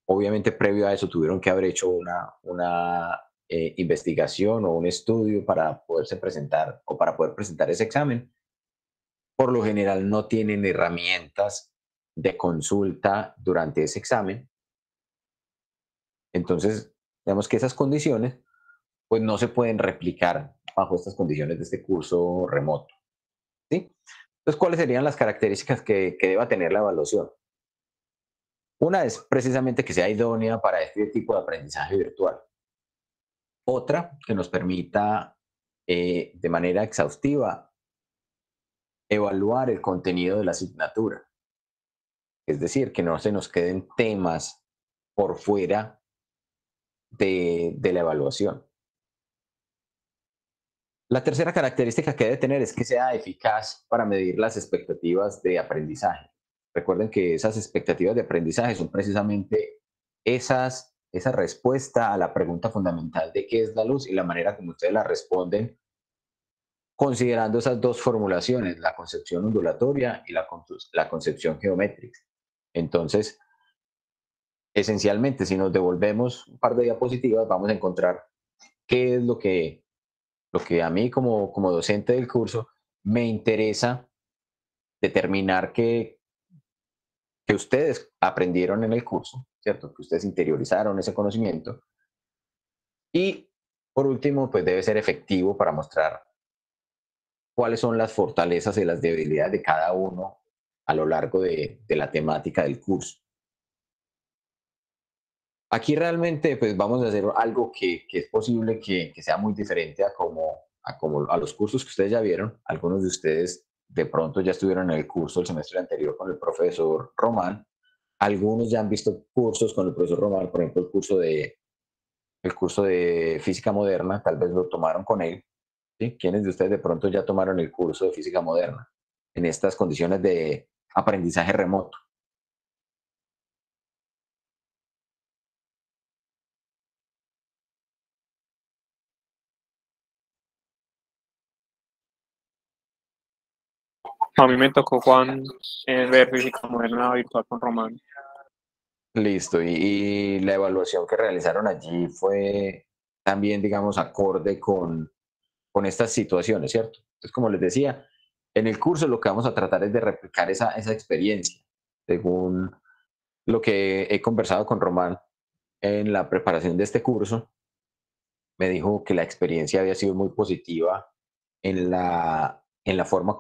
obviamente previo a eso tuvieron que haber hecho una investigación o un estudio para poderse presentar o para poder presentar ese examen. Por lo general no tienen herramientas de consulta durante ese examen. Entonces, digamos que esas condiciones pues no se pueden replicar bajo estas condiciones de este curso remoto, ¿sí? Entonces, ¿cuáles serían las características que deba tener la evaluación? Una es precisamente que sea idónea para este tipo de aprendizaje virtual. Otra, que nos permita de manera exhaustiva evaluar el contenido de la asignatura. Es decir, que no se nos queden temas por fuera de la evaluación. La tercera característica que debe tener es que sea eficaz para medir las expectativas de aprendizaje. Recuerden que esas expectativas de aprendizaje son precisamente esa respuesta a la pregunta fundamental de qué es la luz y la manera como ustedes la responden, considerando esas dos formulaciones, la concepción ondulatoria y la concepción geométrica. Entonces, esencialmente, si nos devolvemos un par de diapositivas, vamos a encontrar qué es lo que a mí como docente del curso me interesa determinar que ustedes aprendieron en el curso, ¿cierto? Que ustedes interiorizaron ese conocimiento. Y por último, pues debe ser efectivo para mostrar cuáles son las fortalezas y las debilidades de cada uno a lo largo de la temática del curso. Aquí realmente pues vamos a hacer algo que es posible que sea muy diferente a los cursos que ustedes ya vieron. Algunos de ustedes de pronto ya estuvieron en el curso el semestre anterior con el profesor Román. Algunos ya han visto cursos con el profesor Román, por ejemplo, el curso de física moderna, tal vez lo tomaron con él. ¿Sí? ¿Quiénes de ustedes de pronto ya tomaron el curso de física moderna en estas condiciones de aprendizaje remoto? A mí me tocó, Juan, ver física moderna virtual con Román. Listo, y la evaluación que realizaron allí fue también, digamos, acorde con estas situaciones, ¿cierto? Entonces, como les decía, en el curso lo que vamos a tratar es de replicar esa experiencia, según lo que he conversado con Román en la preparación de este curso. Me dijo que la experiencia había sido muy positiva en la forma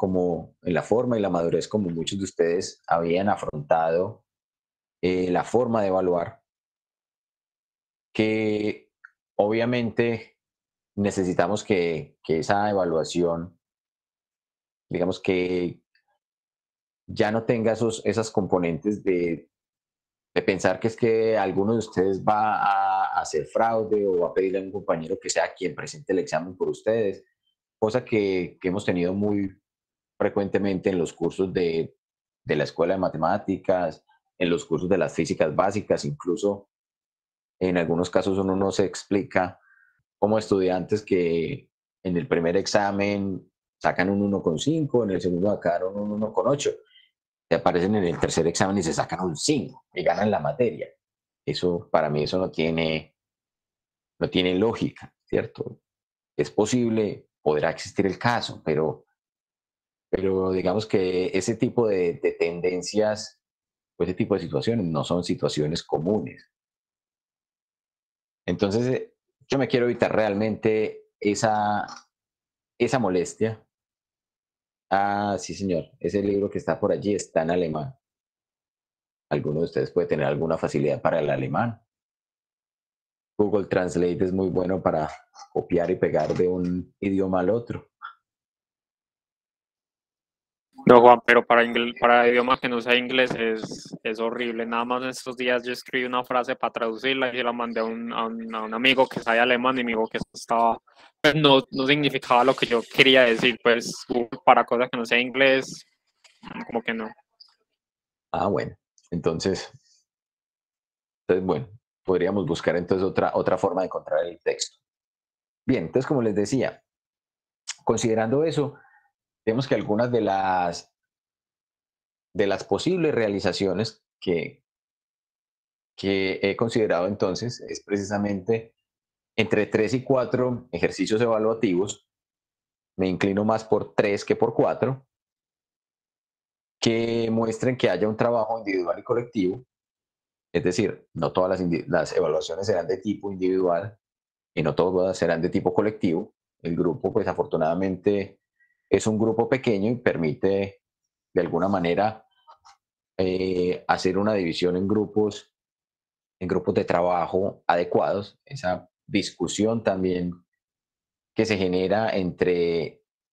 y la madurez como muchos de ustedes habían afrontado la forma de evaluar, que obviamente necesitamos que esa evaluación, digamos que ya no tenga esas componentes de pensar que es que alguno de ustedes va a hacer fraude o va a pedirle a un compañero que sea quien presente el examen por ustedes, cosa que hemos tenido muy frecuentemente en los cursos de la escuela de matemáticas, en los cursos de las físicas básicas, incluso en algunos casos uno no se explica como estudiantes que en el primer examen sacan un 1,5, en el segundo sacaron un 1,8, se aparecen en el tercer examen y se sacan un 5 y ganan la materia. Eso, para mí, eso no tiene lógica, ¿cierto? Es posible, podrá existir el caso, pero digamos que ese tipo de tendencias o ese tipo de situaciones no son situaciones comunes. Entonces, yo me quiero evitar realmente esa molestia. Ah, sí, señor. Ese libro que está por allí está en alemán. ¿Alguno de ustedes puede tener alguna facilidad para el alemán? Google Translate es muy bueno para copiar y pegar de un idioma al otro. No, Juan, pero para idioma que no sea inglés es horrible. Nada más en estos días yo escribí una frase para traducirla y se la mandé a un amigo que sabe alemán y me dijo que eso estaba, pues, no significaba lo que yo quería decir. Pues para cosas que no sea inglés, como que no. Ah, bueno. Entonces, bueno, podríamos buscar entonces otra forma de encontrar el texto. Bien, entonces como les decía, considerando eso, vemos que algunas de las posibles realizaciones que he considerado entonces es precisamente entre 3 y 4 ejercicios evaluativos. Me inclino más por 3 que por 4, que muestren que haya un trabajo individual y colectivo. Es decir, no todas las evaluaciones serán de tipo individual y no todas serán de tipo colectivo. El grupo, pues afortunadamente, es un grupo pequeño y permite de alguna manera hacer una división en grupos de trabajo adecuados. Esa discusión también que se genera en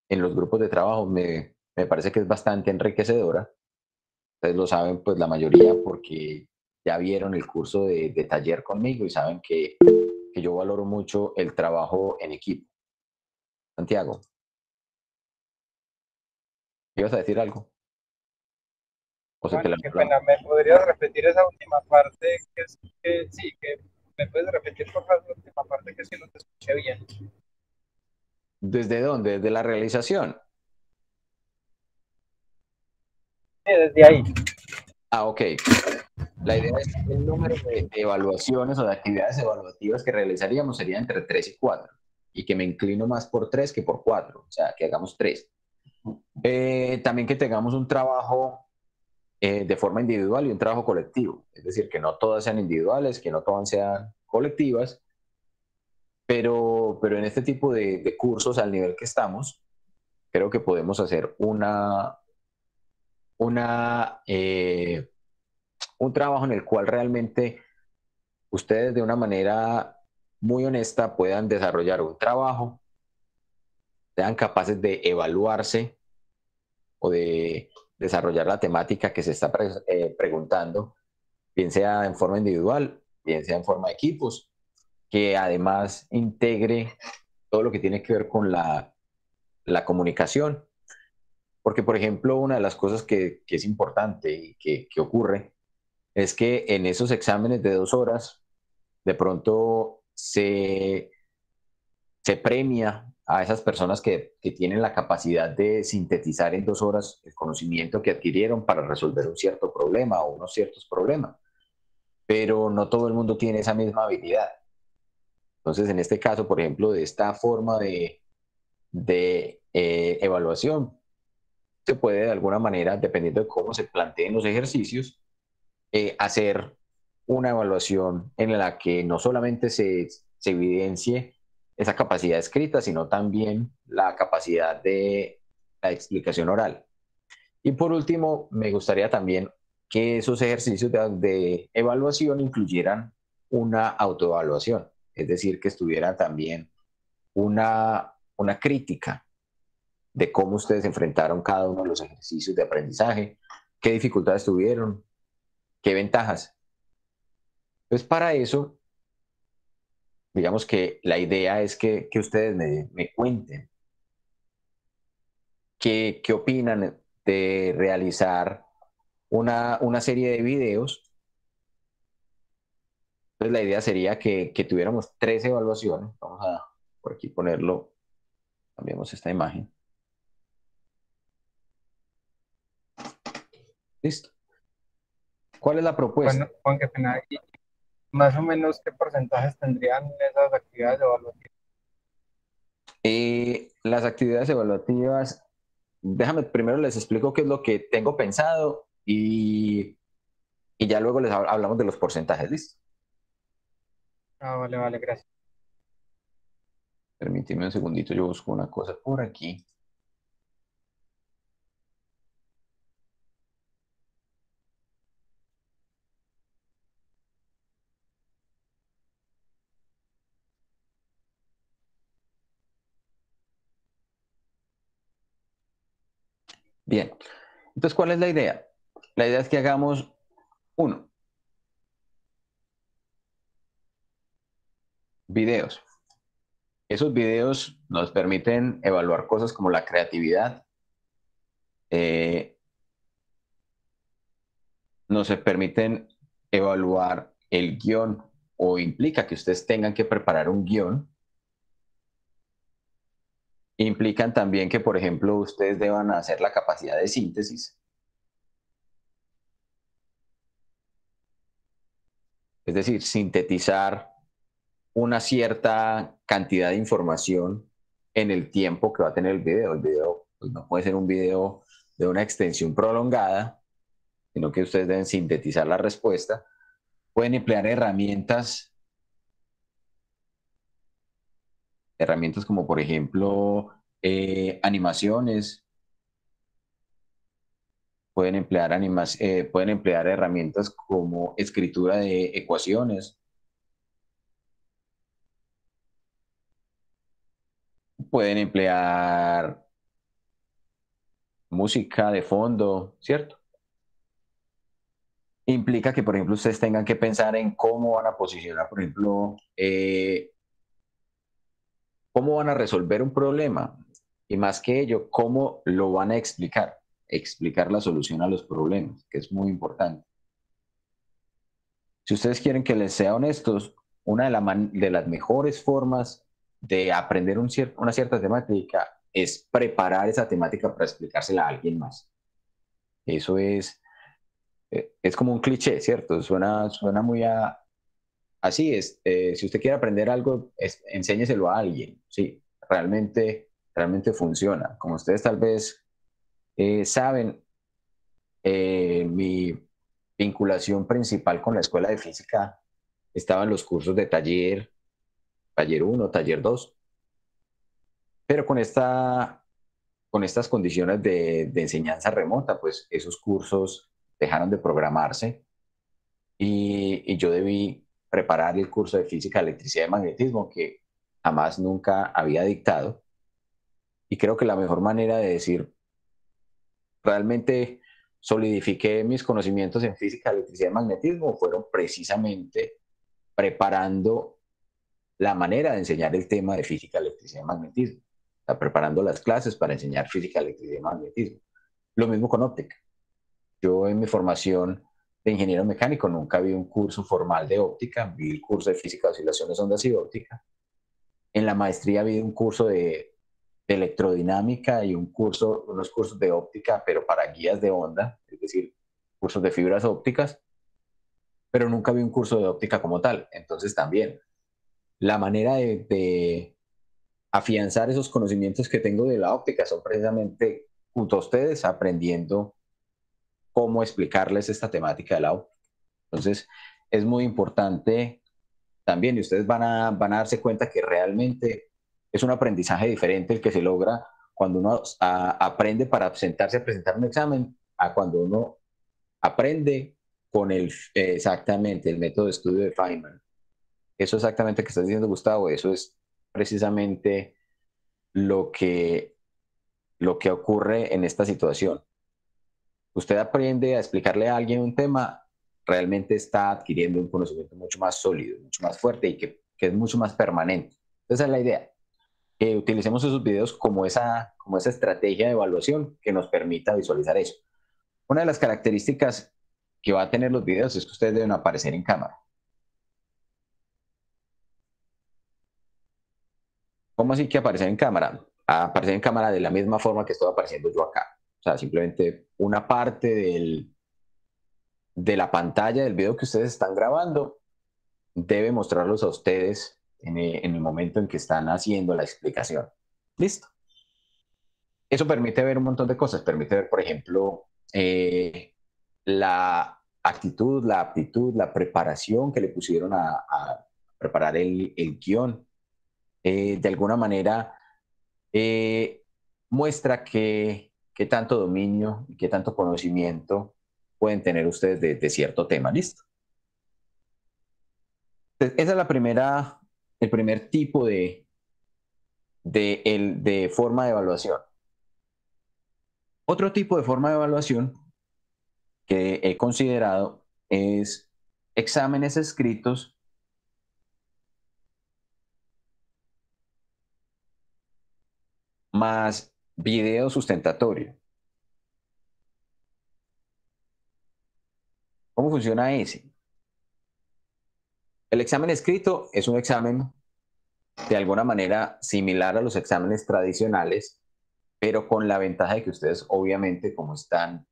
los grupos de trabajo me parece que es bastante enriquecedora. Ustedes lo saben, pues la mayoría, porque ya vieron el curso de taller conmigo y saben que yo valoro mucho el trabajo en equipo. Santiago, ¿ibas a decir algo? O se Juan, te la qué pena, ¿me podrías repetir esa última parte? Sí, que me puedes repetir por favor la última parte que sí no te escuché bien. ¿Desde dónde? ¿Desde la realización? Sí, desde ahí. Ah, ok. La idea es que el número de evaluaciones o de actividades evaluativas que realizaríamos sería entre 3 y 4, y que me inclino más por 3 que por 4, o sea, que hagamos 3. También que tengamos un trabajo de forma individual y un trabajo colectivo, es decir, que no todas sean individuales, que no todas sean colectivas, pero en este tipo de cursos al nivel que estamos, creo que podemos hacer una, un trabajo en el cual realmente ustedes de una manera muy honesta puedan desarrollar un trabajo, sean capaces de evaluarse o de desarrollar la temática que se está preguntando, bien sea en forma individual, bien sea en forma de equipos, que además integre todo lo que tiene que ver con la comunicación. Porque, por ejemplo, una de las cosas que es importante y que ocurre es que en esos exámenes de 2 horas, de pronto se premia a esas personas que tienen la capacidad de sintetizar en 2 horas el conocimiento que adquirieron para resolver un cierto problema o unos ciertos problemas. Pero no todo el mundo tiene esa misma habilidad. Entonces, en este caso, por ejemplo, de esta forma de evaluación, se puede de alguna manera, dependiendo de cómo se planteen los ejercicios, hacer una evaluación en la que no solamente se evidencie esa capacidad escrita, sino también la capacidad de la explicación oral. Y por último, me gustaría también que esos ejercicios de evaluación incluyeran una autoevaluación, es decir, que estuviera también una crítica de cómo ustedes enfrentaron cada uno de los ejercicios de aprendizaje, qué dificultades tuvieron, qué ventajas Entonces, para eso, digamos que la idea es que ustedes me cuenten qué opinan de realizar una serie de videos. Entonces, la idea sería que tuviéramos 3 evaluaciones. Vamos a por aquí ponerlo, cambiamos esta imagen. Listo. ¿Cuál es la propuesta? Bueno, Juan, qué pena. ¿Y más o menos qué porcentajes tendrían esas actividades evaluativas? Las actividades evaluativas, déjame primero les explico qué es lo que tengo pensado y ya luego les hablamos de los porcentajes. ¿Listo? Ah, vale, vale, gracias. Permíteme un segundito, yo busco una cosa por aquí. Bien, entonces, ¿cuál es la idea? La idea es que hagamos videos. Esos videos nos permiten evaluar cosas como la creatividad, nos permiten evaluar el guión o implica que ustedes tengan que preparar un guión. Implican también que, por ejemplo, ustedes deban hacer la capacidad de síntesis. Es decir, sintetizar una cierta cantidad de información en el tiempo que va a tener el video. El video pues, no puede ser un video de una extensión prolongada, sino que ustedes deben sintetizar la respuesta. Pueden emplear herramientas como por ejemplo animaciones, pueden emplear herramientas como escritura de ecuaciones, pueden emplear música de fondo, ¿cierto? Implica que, por ejemplo, ustedes tengan que pensar en cómo van a posicionar, por ejemplo, cómo van a resolver un problema y más que ello, cómo lo van a explicar la solución a los problemas, que es muy importante. Si ustedes quieren que les sea honestos, una de las mejores formas de aprender una cierta temática es preparar esa temática para explicársela a alguien más. Eso es como un cliché, ¿cierto? Suena muy así es. Si usted quiere aprender algo, enséñeselo a alguien. Sí, realmente funciona. Como ustedes tal vez saben, mi vinculación principal con la escuela de física estaba en los cursos de taller 1, taller 2, pero con estas condiciones de enseñanza remota, pues esos cursos dejaron de programarse y yo debí preparar el curso de física, electricidad y magnetismo que jamás nunca había dictado. Y creo que la mejor manera de decir, realmente solidifiqué mis conocimientos en física, electricidad y magnetismo, fueron precisamente preparando la manera de enseñar el tema de física, electricidad y magnetismo. O sea, preparando las clases para enseñar física, electricidad y magnetismo. Lo mismo con óptica. Yo en mi formación de ingeniero mecánico nunca vi un curso formal de óptica, vi el curso de física, oscilaciones, ondas y óptica. En la maestría vi un curso de electrodinámica y unos cursos de óptica, pero para guías de onda, es decir, cursos de fibras ópticas, pero nunca vi un curso de óptica como tal. Entonces también la manera de afianzar esos conocimientos que tengo de la óptica son precisamente junto a ustedes aprendiendo cómo explicarles esta temática de la óptica. Entonces, es muy importante también, y ustedes van a darse cuenta que realmente es un aprendizaje diferente el que se logra cuando uno aprende para sentarse a presentar un examen, a cuando uno aprende con exactamente el método de estudio de Feynman. Eso exactamente que estás diciendo, Gustavo, eso es precisamente lo que ocurre en esta situación. Usted aprende a explicarle a alguien un tema, realmente está adquiriendo un conocimiento mucho más sólido, mucho más fuerte y que es mucho más permanente. Esa es la idea, que utilicemos esos videos como esa estrategia de evaluación que nos permita visualizar eso. Una de las características que va a tener los videos es que ustedes deben aparecer en cámara. ¿Cómo así que aparecer en cámara? Aparecer en cámara de la misma forma que estoy apareciendo yo acá. O sea, simplemente una parte de la pantalla del video que ustedes están grabando debe mostrarlos a ustedes en el momento en que están haciendo la explicación. Listo. Eso permite ver un montón de cosas. Permite ver, por ejemplo, la actitud, la aptitud, la preparación que le pusieron a preparar el guión. De alguna manera muestra qué tanto dominio y qué tanto conocimiento pueden tener ustedes de cierto tema. ¿Listo? Entonces, esa es el primer tipo de forma de evaluación. Otro tipo de forma de evaluación que he considerado es exámenes escritos más video sustentatorio. ¿Cómo funciona ese? El examen escrito es un examen de alguna manera similar a los exámenes tradicionales, pero con la ventaja de que ustedes obviamente como están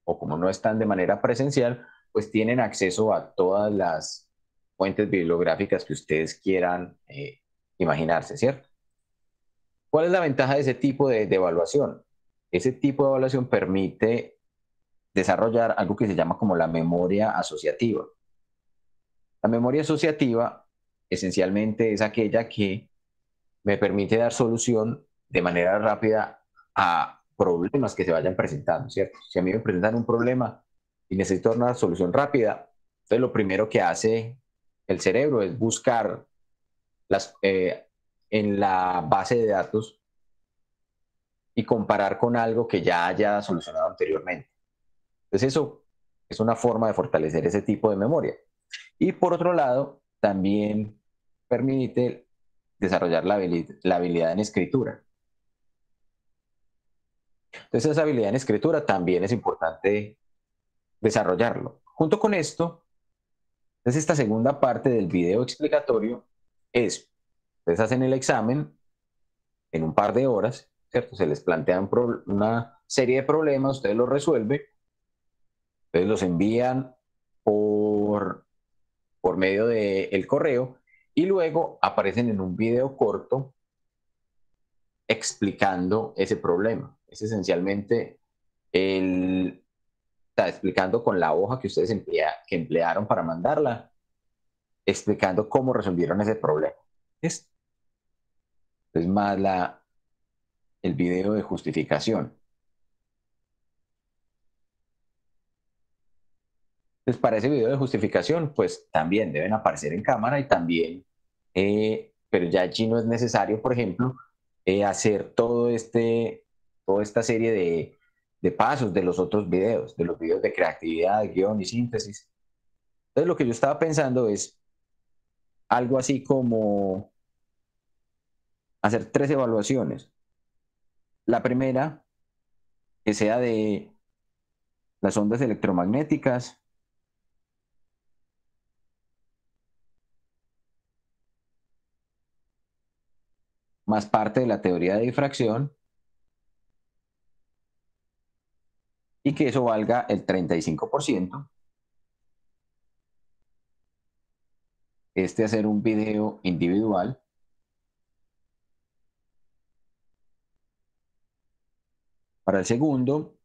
o como no están de manera presencial, pues tienen acceso a todas las fuentes bibliográficas que ustedes quieran imaginarse, ¿cierto? ¿Cuál es la ventaja de ese tipo de evaluación? Ese tipo de evaluación permite desarrollar algo que se llama como la memoria asociativa. La memoria asociativa esencialmente es aquella que me permite dar solución de manera rápida a problemas que se vayan presentando, ¿cierto? Si a mí me presentan un problema y necesito una solución rápida, entonces lo primero que hace el cerebro es buscar en la base de datos y comparar con algo que ya haya solucionado anteriormente. Entonces eso es una forma de fortalecer ese tipo de memoria. Y por otro lado, también permite desarrollar la habilidad en escritura. Entonces esa habilidad en escritura también es importante desarrollarlo. Junto con esto, entonces esta segunda parte del video explicatorio es, ustedes hacen el examen en un par de horas, ¿cierto? Se les plantean una serie de problemas, ustedes los resuelven, ustedes los envían por medio del correo y luego aparecen en un video corto explicando ese problema. Es esencialmente está explicando con la hoja que ustedes que emplearon para mandarla, explicando cómo resolvieron ese problema. Es más el video de justificación. Entonces, para ese video de justificación, pues también deben aparecer en cámara y también, pero ya allí no es necesario, por ejemplo, hacer toda esta serie de pasos de los otros videos, de los videos de creatividad, de guión y síntesis. Entonces, lo que yo estaba pensando es algo así como hacer 3 evaluaciones. La primera, que sea de las ondas electromagnéticas, más parte de la teoría de difracción, y que eso valga el 35%. Hacer un video individual. Para el segundo,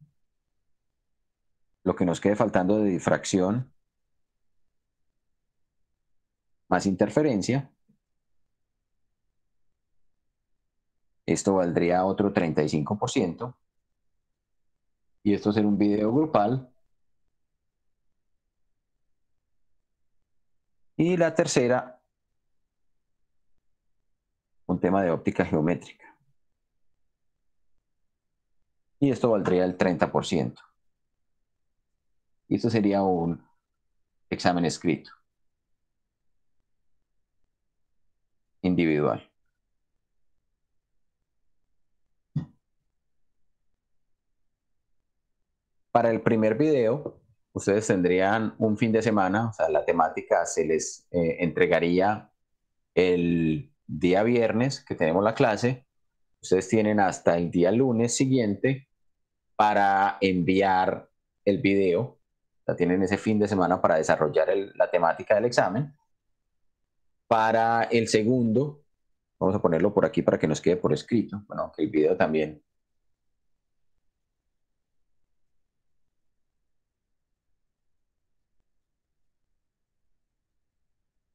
lo que nos quede faltando de difracción más interferencia, esto valdría otro 35%. Y esto ser un video grupal. Y la tercera, un tema de óptica geométrica. Y esto valdría el 30%. Y esto sería un examen escrito, individual. Para el primer video, ustedes tendrían un fin de semana, o sea, la temática se les entregaría el día viernes que tenemos la clase. Ustedes tienen hasta el día lunes siguiente para enviar el video. O sea, tienen ese fin de semana para desarrollar la temática del examen. Para el segundo, vamos a ponerlo por aquí para que nos quede por escrito. Bueno, aunque el video también.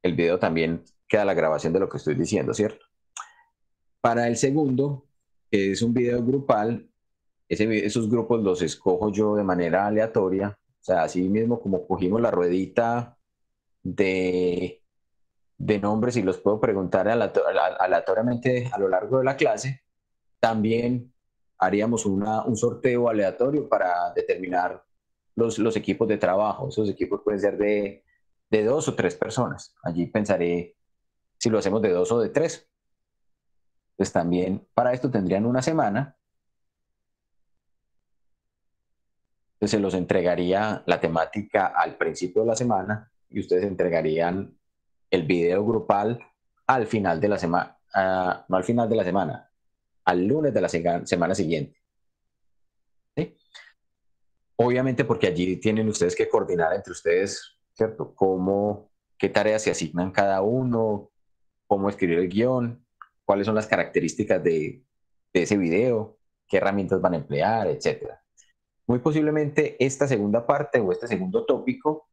El video también queda la grabación de lo que estoy diciendo, ¿cierto? Para el segundo, que es un video grupal, esos grupos los escojo yo de manera aleatoria. O sea, así mismo como cogimos la ruedita de nombres y los puedo preguntar aleatoriamente a lo largo de la clase, también haríamos un sorteo aleatorio para determinar los equipos de trabajo. Esos equipos pueden ser de 2 o 3 personas. Allí pensaré si lo hacemos de 2 o de 3. Pues también para esto tendrían una semana. Entonces se los entregaría la temática al principio de la semana y ustedes entregarían el video grupal al final de la semana, no al final de la semana, al lunes de la semana siguiente. ¿Sí? Obviamente porque allí tienen ustedes que coordinar entre ustedes, ¿cierto? Qué tareas se asignan cada uno, cómo escribir el guión, cuáles son las características de ese video, qué herramientas van a emplear, etcétera. Muy posiblemente esta segunda parte o este segundo tópico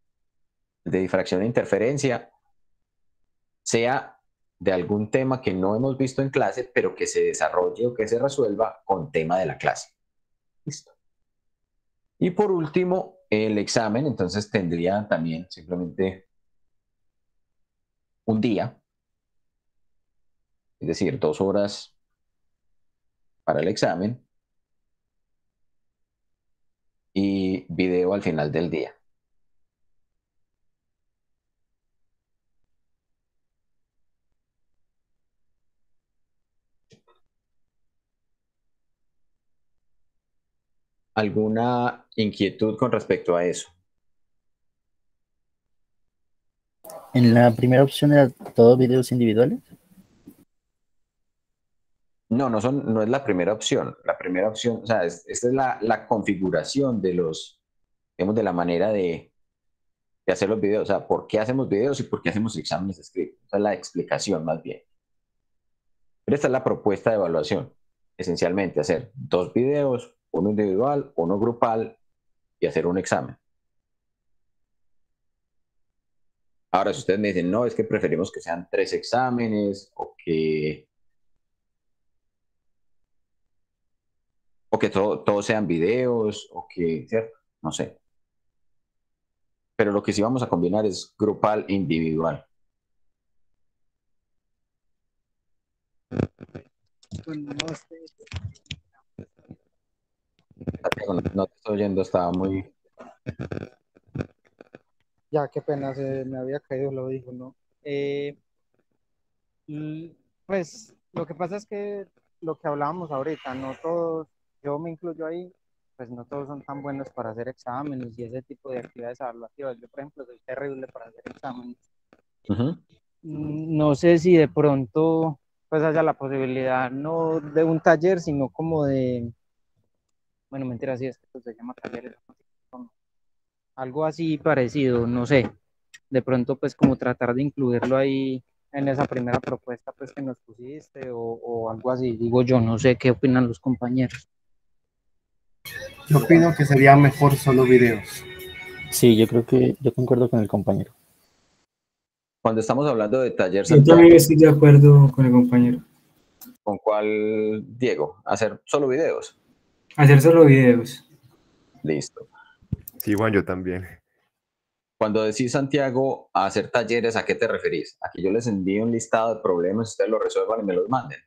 de difracción e interferencia sea de algún tema que no hemos visto en clase, pero que se desarrolle o que se resuelva con tema de la clase. Listo. Y por último, el examen, entonces tendría también simplemente un día, es decir, 2 horas para el examen y video al final del día. ¿Alguna inquietud con respecto a eso? En la primera opción era todos videos individuales. No, no es la primera opción. La primera opción, o sea, esta es la configuración digamos, de la manera de hacer los videos. O sea, ¿por qué hacemos videos y por qué hacemos exámenes escritos? Esa es la explicación más bien. Pero esta es la propuesta de evaluación. Esencialmente, hacer 2 videos, uno individual, uno grupal y hacer un examen. Ahora, si ustedes me dicen, no, es que preferimos que sean 3 exámenes o que todos sean videos o que, ¿cierto? No sé. Pero lo que sí vamos a combinar es grupal e individual. No te estoy oyendo, estaba muy... Ya, qué pena, se me había caído el audífono. Pues lo que pasa es que lo que hablábamos ahorita, no todos, yo me incluyo ahí, pues no todos son tan buenos para hacer exámenes y ese tipo de actividades evaluativas. Yo, por ejemplo, soy terrible para hacer exámenes. No sé si de pronto pues haya la posibilidad no de un taller, sino como de, bueno, mentira, sí, es que se llama talleres, algo así parecido, no sé, de pronto pues como tratar de incluirlo ahí en esa primera propuesta pues que nos pusiste o algo así, digo yo, no sé qué opinan los compañeros. Yo opino que sería mejor solo videos. Sí, yo creo que yo concuerdo con el compañero. Cuando estamos hablando de taller Yo Santiago, también estoy de acuerdo con el compañero. ¿con cuál, Diego? ¿Hacer solo videos? Hacer solo videos. Listo. Sí, Juan, yo también. Cuando decís, Santiago, a hacer talleres, ¿a qué te referís? ¿A que yo les envíe un listado de problemas, ustedes lo resuelvan y me los manden?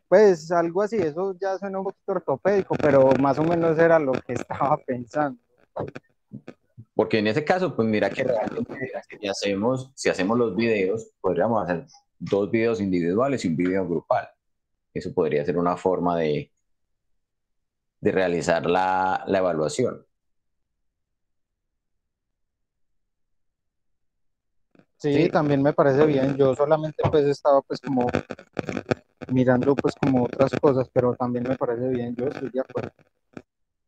Pues algo así, eso ya suena un poquito ortopédico, pero más o menos era lo que estaba pensando. Porque en ese caso, pues mira que realmente si hacemos los videos, podríamos hacer 2 videos individuales y un video grupal. Eso podría ser una forma de realizar la evaluación. Sí, Sí, también me parece bien. Yo solamente pues estaba pues como mirando pues como otras cosas, pero también me parece bien. Yo estoy de acuerdo.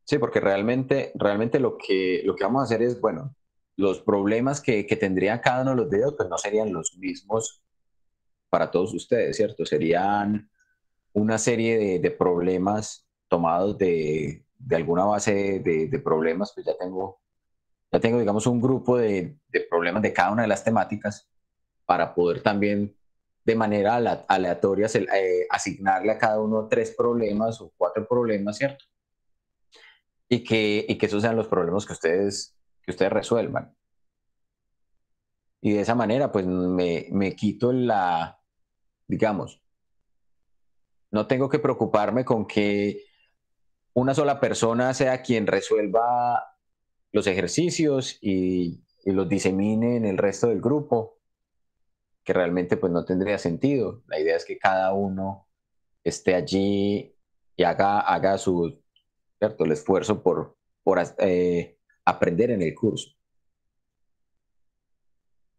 sí, porque realmente lo que vamos a hacer es, bueno, los problemas que tendría cada uno de los videos, pues no serían los mismos para todos ustedes, ¿cierto? Serían una serie de problemas tomados de alguna base de problemas, pues ya tengo, digamos, un grupo de problemas de cada una de las temáticas para poder también de manera aleatoria asignarle a cada uno 3 problemas o 4 problemas, ¿cierto? Y que esos sean los problemas que ustedes resuelvan. Y de esa manera, pues me quito digamos, no tengo que preocuparme con que una sola persona sea quien resuelva los ejercicios y los disemine en el resto del grupo, que realmente pues no tendría sentido. La idea es que cada uno esté allí y haga ¿cierto? El esfuerzo por aprender en el curso.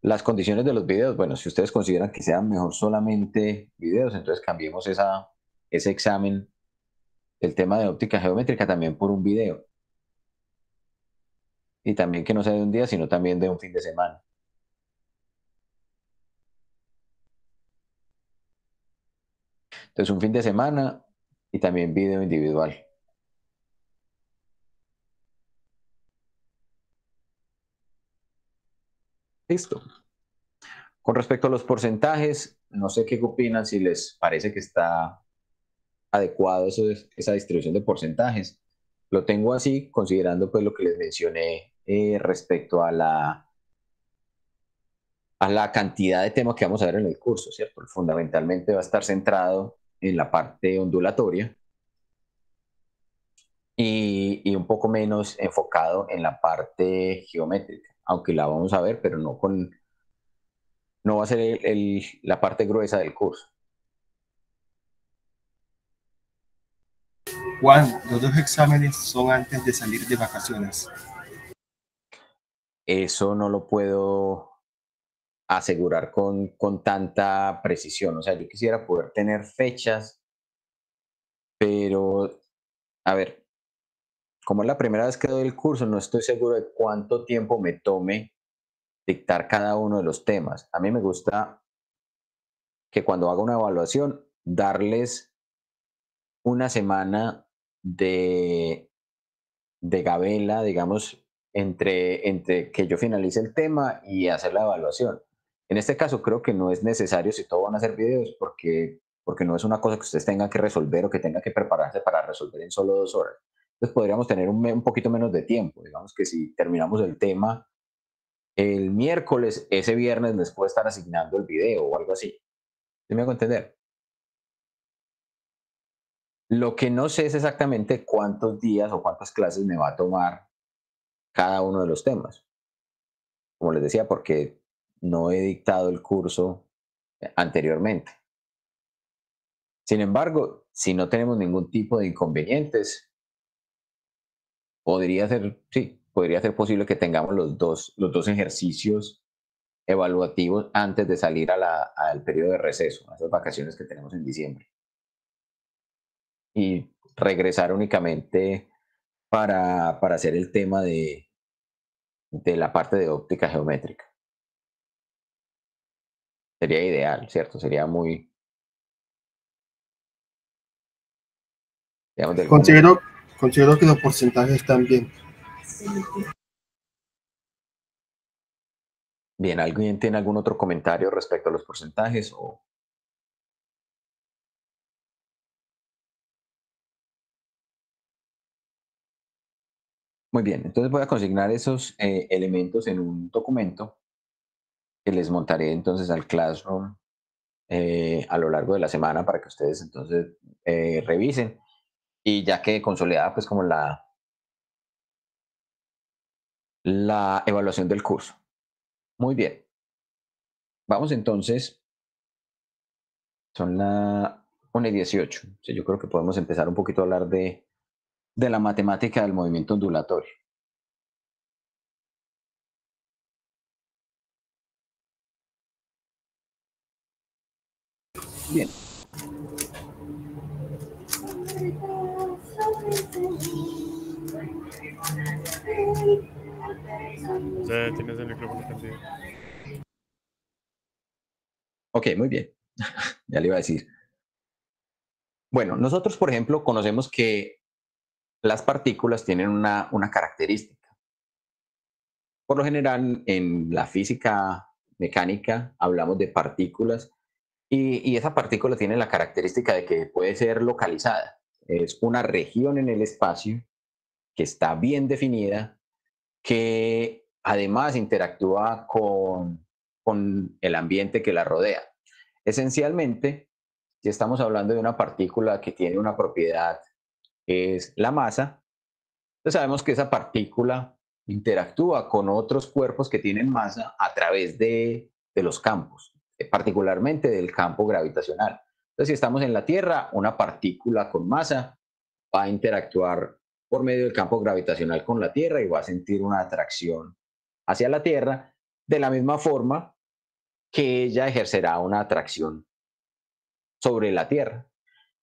Las condiciones de los videos, bueno, si ustedes consideran que sean mejor solamente videos, entonces cambiemos ese examen del tema de óptica geométrica también por un video. Y también que no sea de un día, sino también de un fin de semana. Entonces, un fin de semana y también video individual. Listo. Con respecto a los porcentajes, no sé qué opinan, si les parece que está adecuado esa distribución de porcentajes. Lo tengo así, considerando pues lo que les mencioné respecto a la cantidad de temas que vamos a ver en el curso, ¿cierto? Fundamentalmente va a estar centrado en la parte ondulatoria y un poco menos enfocado en la parte geométrica, aunque la vamos a ver, pero no va a ser la parte gruesa del curso. Juan, los 2 exámenes son antes de salir de vacaciones. Eso no lo puedo asegurar con tanta precisión. O sea, yo quisiera poder tener fechas, pero, a ver, como es la primera vez que doy el curso, no estoy seguro de cuánto tiempo me tome dictar cada uno de los temas. A mí me gusta que cuando haga una evaluación, darles una semana de gabela, digamos, entre que yo finalice el tema y hacer la evaluación. En este caso creo que no es necesario si todos van a hacer videos porque no es una cosa que ustedes tengan que resolver o que tengan que prepararse para resolver en solo 2 horas. Entonces podríamos tener un poquito menos de tiempo. Digamos que si terminamos el tema el miércoles, ese viernes les puedo estar asignando el video o algo así. ¿Sí me hago entender? Lo que no sé es exactamente cuántos días o cuántas clases me va a tomar cada uno de los temas. Como les decía, porque no he dictado el curso anteriormente. Sin embargo, si no tenemos ningún tipo de inconvenientes, podría ser posible que tengamos los dos ejercicios evaluativos antes de salir al periodo de receso, a esas vacaciones que tenemos en diciembre. Y regresar únicamente para hacer el tema de la parte de óptica geométrica. Sería ideal, ¿cierto? Sería muy, digamos, Considero que los porcentajes están bien. bien. ¿Alguien tiene algún otro comentario respecto a los porcentajes? Muy bien, entonces voy a consignar esos elementos en un documento que les montaré entonces al Classroom a lo largo de la semana para que ustedes entonces revisen y ya quede consolidada pues como la evaluación del curso. Muy bien. Vamos entonces, son la 1:18. Sí, yo creo que podemos empezar un poquito a hablar de la matemática del movimiento ondulatorio. Bien. José, tienes el micrófono prendido. Ok, muy bien. Ya le iba a decir. Bueno, nosotros, por ejemplo, conocemos que las partículas tienen una característica. Por lo general, en la física mecánica hablamos de partículas y esa partícula tiene la característica de que puede ser localizada. Es una región en el espacio que está bien definida, que además interactúa con el ambiente que la rodea. Esencialmente, si estamos hablando de una partícula que tiene una propiedad que es la masa, entonces sabemos que esa partícula interactúa con otros cuerpos que tienen masa a través de los campos, particularmente del campo gravitacional. Entonces, si estamos en la Tierra, una partícula con masa va a interactuar por medio del campo gravitacional con la Tierra y va a sentir una atracción hacia la Tierra, de la misma forma que ella ejercerá una atracción sobre la Tierra.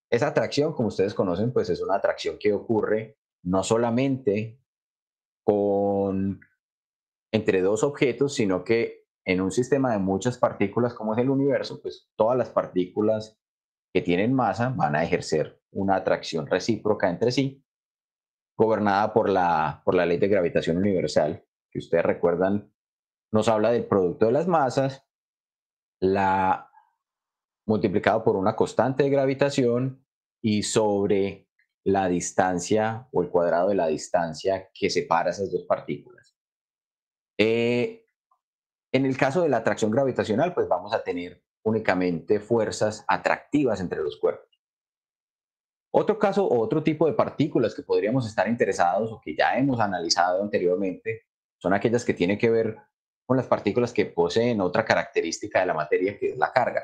Esa atracción, como ustedes conocen, pues es una atracción que ocurre no solamente con entre dos objetos, sino que en un sistema de muchas partículas como es el universo, pues todas las partículas que tienen masa van a ejercer una atracción recíproca entre sí, gobernada por la ley de gravitación universal, que ustedes recuerdan, nos habla del producto de las masas, la multiplicado por una constante de gravitación y sobre la distancia o el cuadrado de la distancia que separa esas dos partículas. En el caso de la atracción gravitacional, pues vamos a tener únicamente fuerzas atractivas entre los cuerpos. Otro caso o otro tipo de partículas que podríamos estar interesados o que ya hemos analizado anteriormente son aquellas que tienen que ver con las partículas que poseen otra característica de la materia, que es la carga.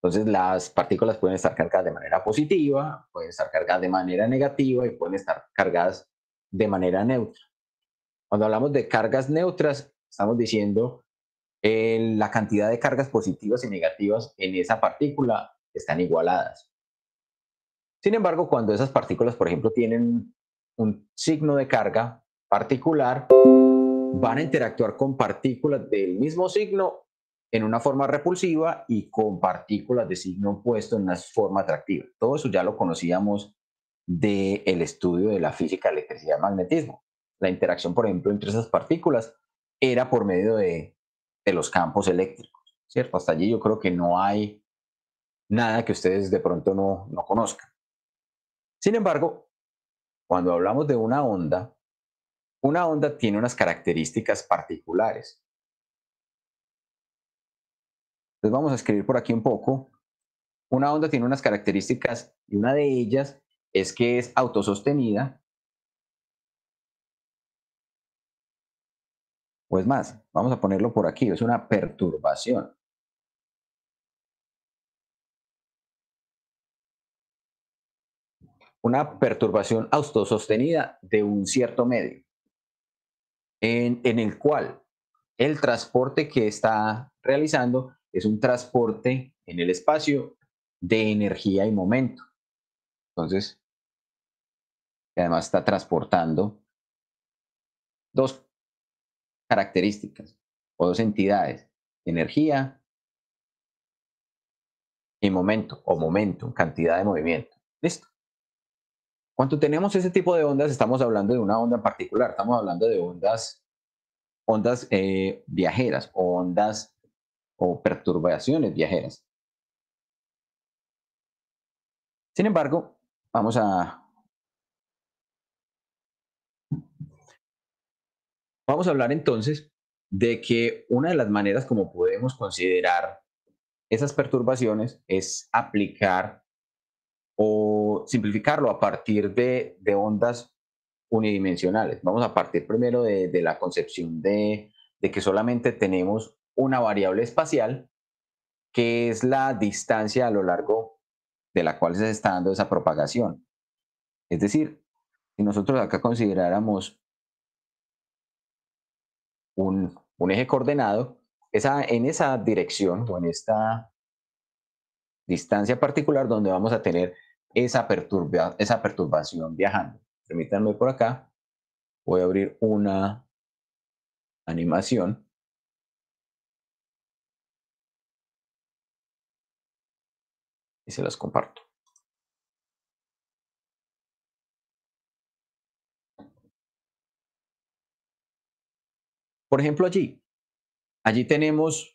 Entonces, las partículas pueden estar cargadas de manera positiva, pueden estar cargadas de manera negativa y pueden estar cargadas de manera neutra. Cuando hablamos de cargas neutras, estamos diciendo la cantidad de cargas positivas y negativas en esa partícula están igualadas. Sin embargo, cuando esas partículas, por ejemplo, tienen un signo de carga particular, van a interactuar con partículas del mismo signo en una forma repulsiva y con partículas de signo opuesto en una forma atractiva. Todo eso ya lo conocíamos del estudio de la física, electricidad y magnetismo. La interacción, por ejemplo, entre esas partículas era por medio de los campos eléctricos, ¿cierto? Hasta allí yo creo que no hay nada que ustedes de pronto no conozcan. Sin embargo, cuando hablamos de una onda tiene unas características particulares. Entonces vamos a escribir por aquí un poco. Una onda tiene unas características y una de ellas es que es autosostenida. O es más, vamos a ponerlo por aquí, es una perturbación. Una perturbación autosostenida de un cierto medio, en el cual el transporte que está realizando es un transporte en el espacio de energía y momento. Entonces, además está transportando dos características o dos entidades, energía y momento, o momentum, cantidad de movimiento. Listo. Cuando tenemos ese tipo de ondas, estamos hablando de una onda en particular, estamos hablando de ondas viajeras o ondas o perturbaciones viajeras. Sin embargo, vamos a hablar entonces de que una de las maneras como podemos considerar esas perturbaciones es aplicar o simplificarlo a partir de ondas unidimensionales. Vamos a partir primero de la concepción de que solamente tenemos una variable espacial, que es la distancia a lo largo de la cual se está dando esa propagación. Es decir, si nosotros acá consideráramos un eje coordenado, en esa dirección o en esta distancia particular donde vamos a tener esa perturbación viajando. Permítanme por acá, voy a abrir una animación y se las comparto. Por ejemplo, allí tenemos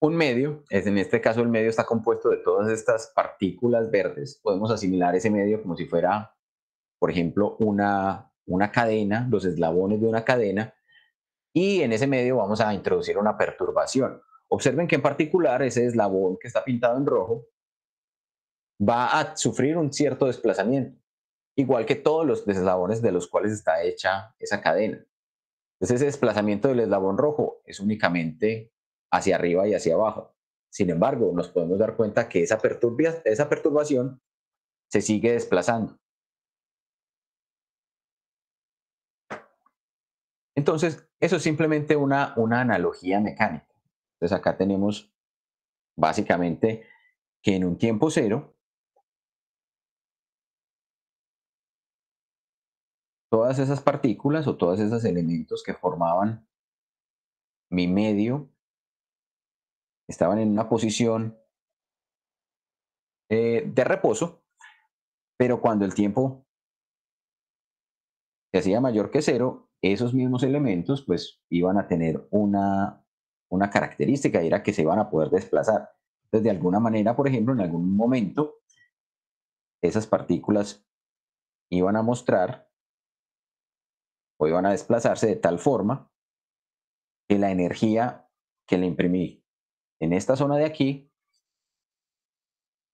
un medio, en este caso el medio está compuesto de todas estas partículas verdes. Podemos asimilar ese medio como si fuera, por ejemplo, una cadena, los eslabones de una cadena, y en ese medio vamos a introducir una perturbación. Observen que en particular ese eslabón que está pintado en rojo va a sufrir un cierto desplazamiento, igual que todos los eslabones de los cuales está hecha esa cadena. Entonces ese desplazamiento del eslabón rojo es únicamente hacia arriba y hacia abajo. Sin embargo, nos podemos dar cuenta que esa perturbación se sigue desplazando. Entonces, eso es simplemente una analogía mecánica. Entonces acá tenemos básicamente que en un tiempo cero, todas esas partículas o todos esos elementos que formaban mi medio estaban en una posición de reposo, pero cuando el tiempo se hacía mayor que cero, esos mismos elementos pues iban a tener una característica y era que se iban a poder desplazar. Entonces, de alguna manera, por ejemplo, en algún momento, esas partículas iban a mostrar o iban a desplazarse de tal forma que la energía que le imprimí en esta zona de aquí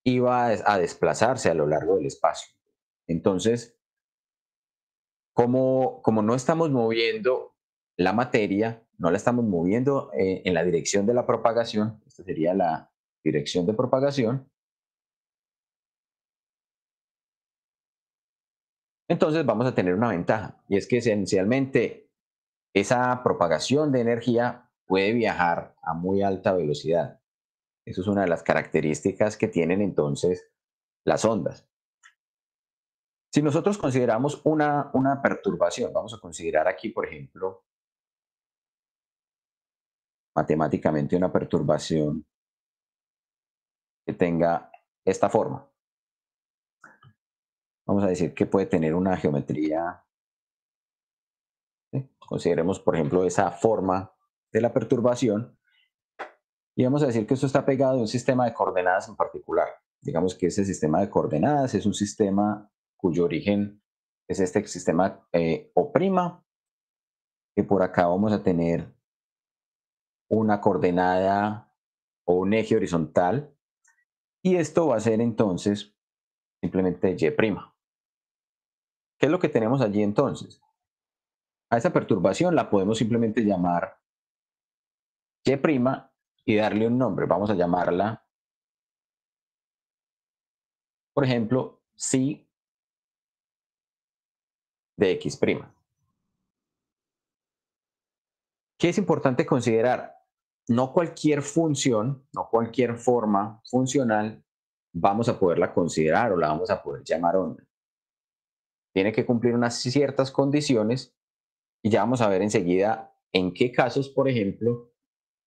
iba a desplazarse a lo largo del espacio. Entonces, como no estamos moviendo la materia, no la estamos moviendo en la dirección de la propagación, esta sería la dirección de propagación, entonces vamos a tener una ventaja, y es que esencialmente esa propagación de energía puede viajar a muy alta velocidad. Eso es una de las características que tienen entonces las ondas. Si nosotros consideramos una perturbación, vamos a considerar aquí, por ejemplo, matemáticamente una perturbación que tenga esta forma. Vamos a decir que puede tener una geometría, ¿sí? Consideremos, por ejemplo, esa forma de la perturbación y vamos a decir que esto está pegado a un sistema de coordenadas en particular. Digamos que ese sistema de coordenadas es un sistema cuyo origen es este sistema O', que por acá vamos a tener una coordenada o un eje horizontal, y esto va a ser entonces simplemente Y'. ¿Qué es lo que tenemos allí entonces? A esa perturbación la podemos simplemente llamar Y' y darle un nombre. Vamos a llamarla, por ejemplo, psi de X'. ¿Qué es importante considerar? No cualquier función, no cualquier forma funcional vamos a poderla considerar o la vamos a poder llamar onda. Tiene que cumplir unas ciertas condiciones y ya vamos a ver enseguida en qué casos, por ejemplo,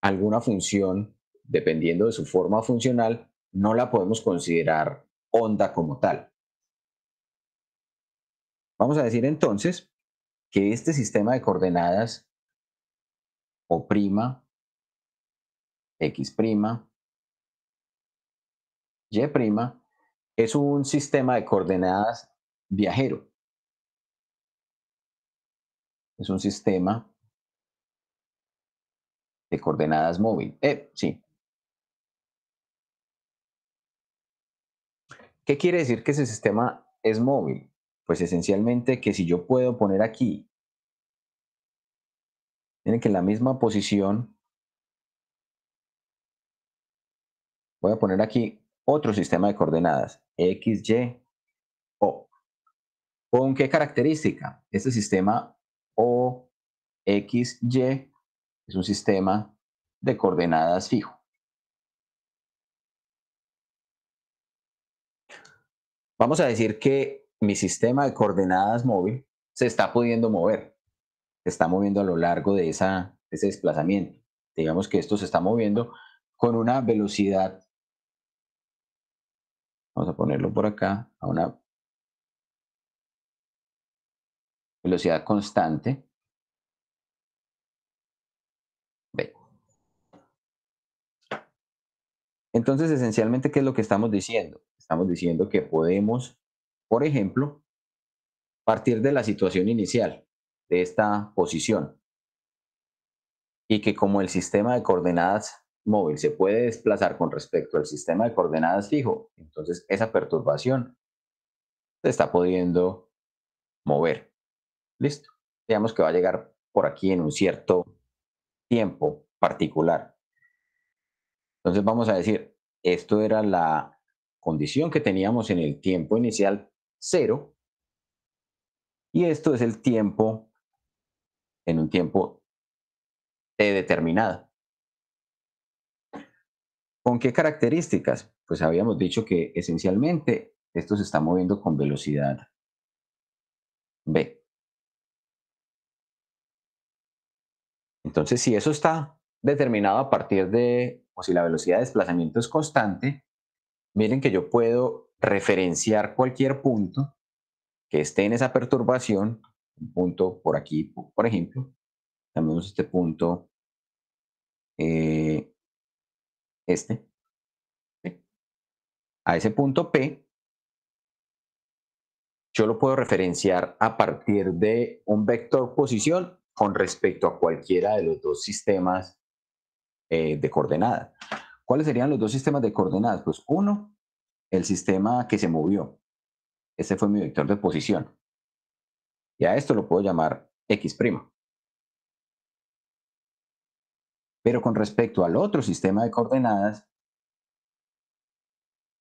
alguna función, dependiendo de su forma funcional, no la podemos considerar onda como tal. Vamos a decir entonces que este sistema de coordenadas O', X', Y', es un sistema de coordenadas viajero. Es un sistema de coordenadas móvil. Sí. ¿Qué quiere decir que ese sistema es móvil? Pues esencialmente que si yo puedo poner aquí, miren que en la misma posición, voy a poner aquí otro sistema de coordenadas, X, Y, O. ¿Con qué característica? Este sistema O, X, Y es un sistema de coordenadas fijo. Vamos a decir que mi sistema de coordenadas móvil se está pudiendo mover, se está moviendo a lo largo de ese desplazamiento. Digamos que esto se está moviendo con una velocidad, vamos a ponerlo por acá, a una velocidad constante. B. Entonces, esencialmente, ¿qué es lo que estamos diciendo? Estamos diciendo que podemos, por ejemplo, partir de la situación inicial, de esta posición, y que como el sistema de coordenadas móvil se puede desplazar con respecto al sistema de coordenadas fijo, entonces esa perturbación se está pudiendo mover. ¿Listo? Digamos que va a llegar por aquí en un cierto tiempo particular. Entonces vamos a decir, esto era la condición que teníamos en el tiempo inicial 0 y esto es el tiempo en un tiempo t determinado. ¿Con qué características? Pues habíamos dicho que esencialmente esto se está moviendo con velocidad v. Entonces, si eso está determinado a partir de, o si la velocidad de desplazamiento es constante, miren que yo puedo referenciar cualquier punto que esté en esa perturbación, un punto por aquí, por ejemplo, también este punto, este, ¿sí? A ese punto P, yo lo puedo referenciar a partir de un vector posición con respecto a cualquiera de los dos sistemas de coordenadas. ¿Cuáles serían los dos sistemas de coordenadas? Pues uno, el sistema que se movió. Este fue mi vector de posición. Y a esto lo puedo llamar X'. Pero con respecto al otro sistema de coordenadas,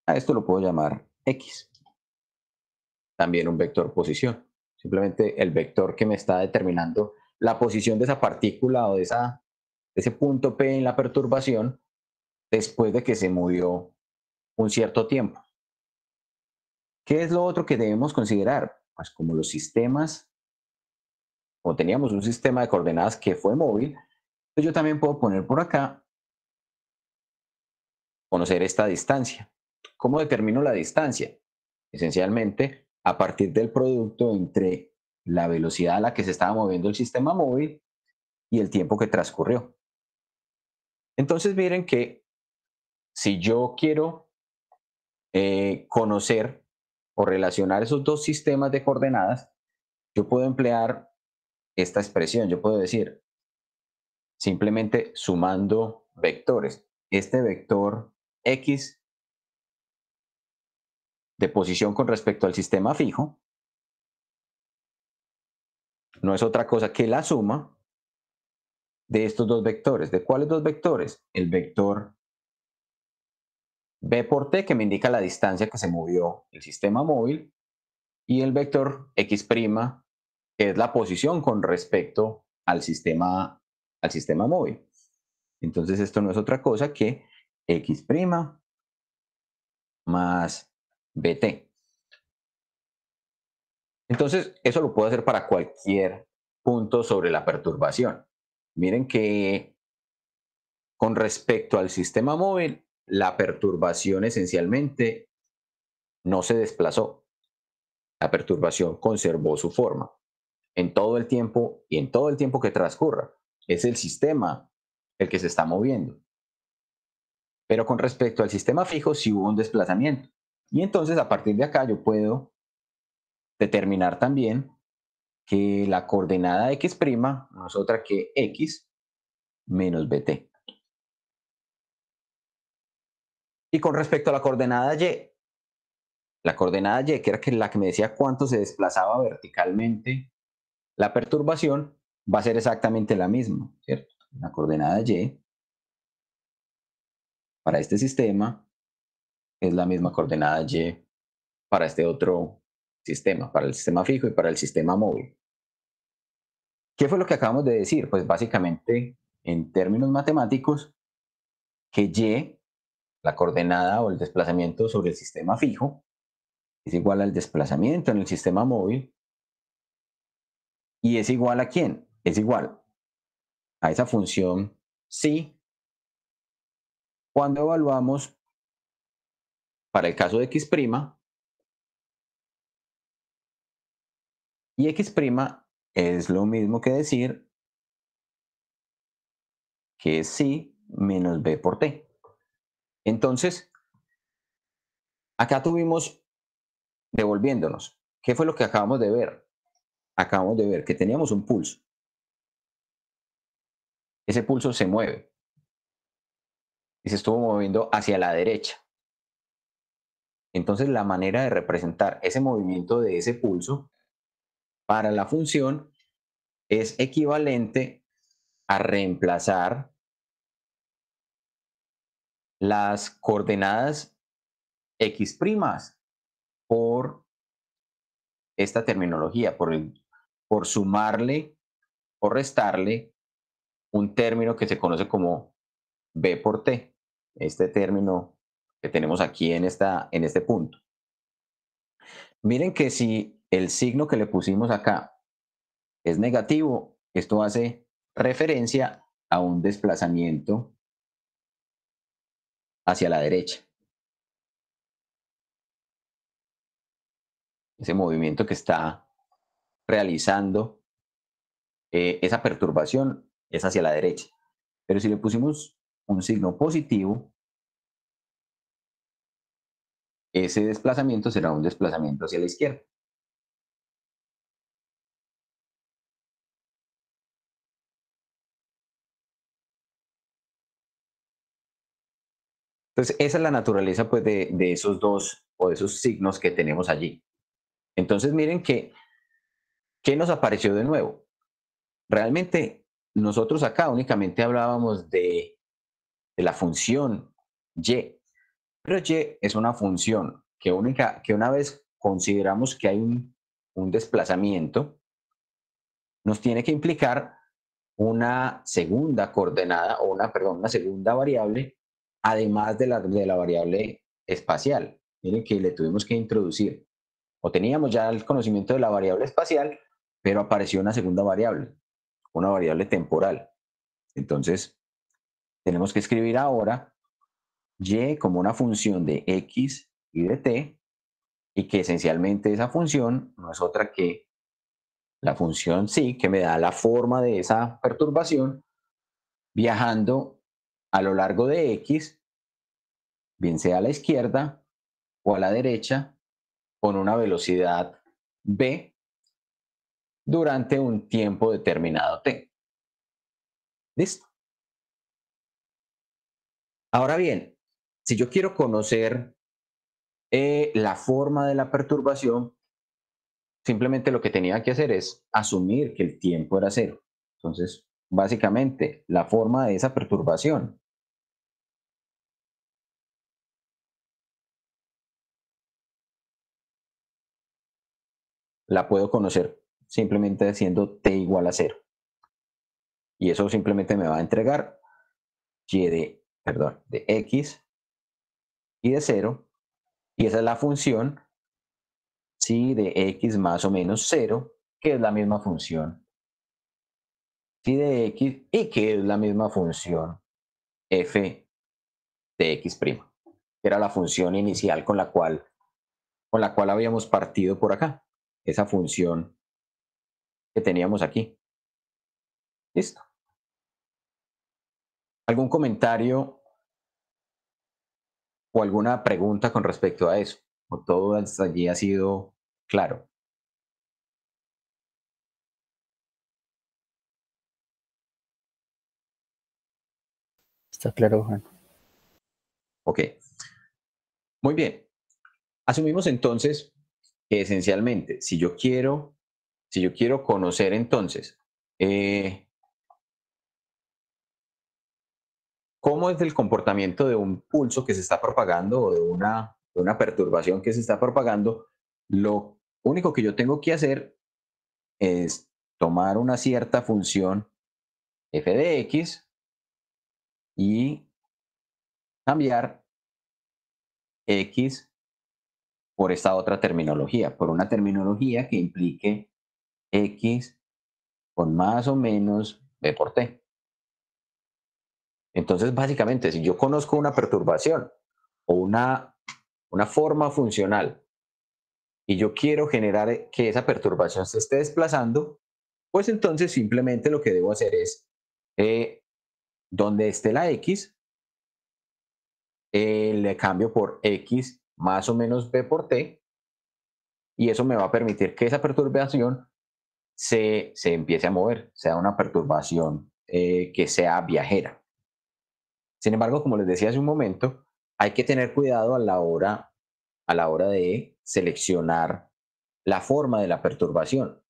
a esto lo puedo llamar X. También un vector posición. Simplemente el vector que me está determinando la posición de esa partícula o de ese punto P en la perturbación después de que se movió un cierto tiempo. ¿Qué es lo otro que debemos considerar? Pues como los sistemas, o teníamos un sistema de coordenadas que fue móvil, pues yo también puedo poner por acá, conocer esta distancia. ¿Cómo determino la distancia? Esencialmente, a partir del producto entre la velocidad a la que se estaba moviendo el sistema móvil y el tiempo que transcurrió. Entonces miren que si yo quiero conocer o relacionar esos dos sistemas de coordenadas, yo puedo emplear esta expresión. Yo puedo decir, simplemente sumando vectores. Este vector X de posición con respecto al sistema fijo no es otra cosa que la suma de estos dos vectores. ¿De cuáles dos vectores? El vector b por t, que me indica la distancia que se movió el sistema móvil, y el vector x', que es la posición con respecto al sistema móvil. Entonces esto no es otra cosa que x' más bt. Entonces eso lo puedo hacer para cualquier punto sobre la perturbación. Miren que con respecto al sistema móvil, la perturbación esencialmente no se desplazó. La perturbación conservó su forma en todo el tiempo y en todo el tiempo que transcurra. Es el sistema el que se está moviendo. Pero con respecto al sistema fijo, sí hubo un desplazamiento. Y entonces a partir de acá yo puedo determinar también que la coordenada x' no es otra que x menos bt. Y con respecto a la coordenada y, la coordenada y, que era la que me decía cuánto se desplazaba verticalmente la perturbación, va a ser exactamente la misma, ¿cierto? La coordenada y para este sistema es la misma coordenada y para este otro sistema, para el sistema fijo y para el sistema móvil. ¿Qué fue lo que acabamos de decir? Pues básicamente, en términos matemáticos, que y, la coordenada o el desplazamiento sobre el sistema fijo, es igual al desplazamiento en el sistema móvil. ¿Y es igual a quién? Es igual a esa función psi cuando evaluamos, para el caso de x', y x' es lo mismo que decir que es psi menos b por t. Entonces, acá tuvimos, devolviéndonos, ¿qué fue lo que acabamos de ver? Acabamos de ver que teníamos un pulso. Ese pulso se mueve y se estuvo moviendo hacia la derecha. Entonces, la manera de representar ese movimiento de ese pulso para la función es equivalente a reemplazar las coordenadas x' por esta terminología, por sumarle o restarle un término que se conoce como b por t, este término que tenemos aquí en este punto. Miren que si el signo que le pusimos acá es negativo, esto hace referencia a un desplazamiento hacia la derecha. Ese movimiento que está realizando esa perturbación es hacia la derecha. Pero si le pusimos un signo positivo, ese desplazamiento será un desplazamiento hacia la izquierda. Entonces, esa es la naturaleza pues, de esos dos o de esos signos que tenemos allí. Entonces, miren que, ¿qué nos apareció de nuevo? Realmente, nosotros acá únicamente hablábamos de la función y, pero y es una función que una vez consideramos que hay un desplazamiento, nos tiene que implicar una segunda coordenada o una segunda variable, además de la variable espacial. Miren que le tuvimos que introducir, o teníamos ya el conocimiento de la variable espacial, pero apareció una segunda variable, una variable temporal. Entonces, tenemos que escribir ahora y como una función de x y de t, y que esencialmente esa función no es otra que la función psi, que me da la forma de esa perturbación, viajando a lo largo de x, bien sea a la izquierda o a la derecha, con una velocidad v durante un tiempo determinado t. ¿Listo? Ahora bien, si yo quiero conocer la forma de la perturbación, simplemente lo que tenía que hacer es asumir que el tiempo era cero. Entonces, básicamente, la forma de esa perturbación la puedo conocer simplemente haciendo t igual a 0. Y eso simplemente me va a entregar y de x y de 0. Y esa es la función psi de x más o menos 0, que es la misma función psi de x y que es la misma función f de x', que era la función inicial con la cual habíamos partido por acá. Esa función que teníamos aquí. Listo. ¿Algún comentario o alguna pregunta con respecto a eso? ¿O todo hasta allí ha sido claro? Está claro, Juan. Ok. Muy bien. Asumimos entonces que esencialmente, si yo quiero conocer entonces cómo es el comportamiento de un pulso que se está propagando o de una perturbación que se está propagando, lo único que yo tengo que hacer es tomar una cierta función f de x y cambiar x por esta otra terminología, por una terminología que implique x con más o menos b por t. Entonces, básicamente, si yo conozco una perturbación o una forma funcional y yo quiero generar que esa perturbación se esté desplazando, pues entonces simplemente lo que debo hacer es, donde esté la x, le cambio por x más o menos b por t, y eso me va a permitir que esa perturbación se empiece a mover, sea una perturbación que sea viajera. Sin embargo, como les decía hace un momento, hay que tener cuidado a la hora de seleccionar la forma de la perturbación,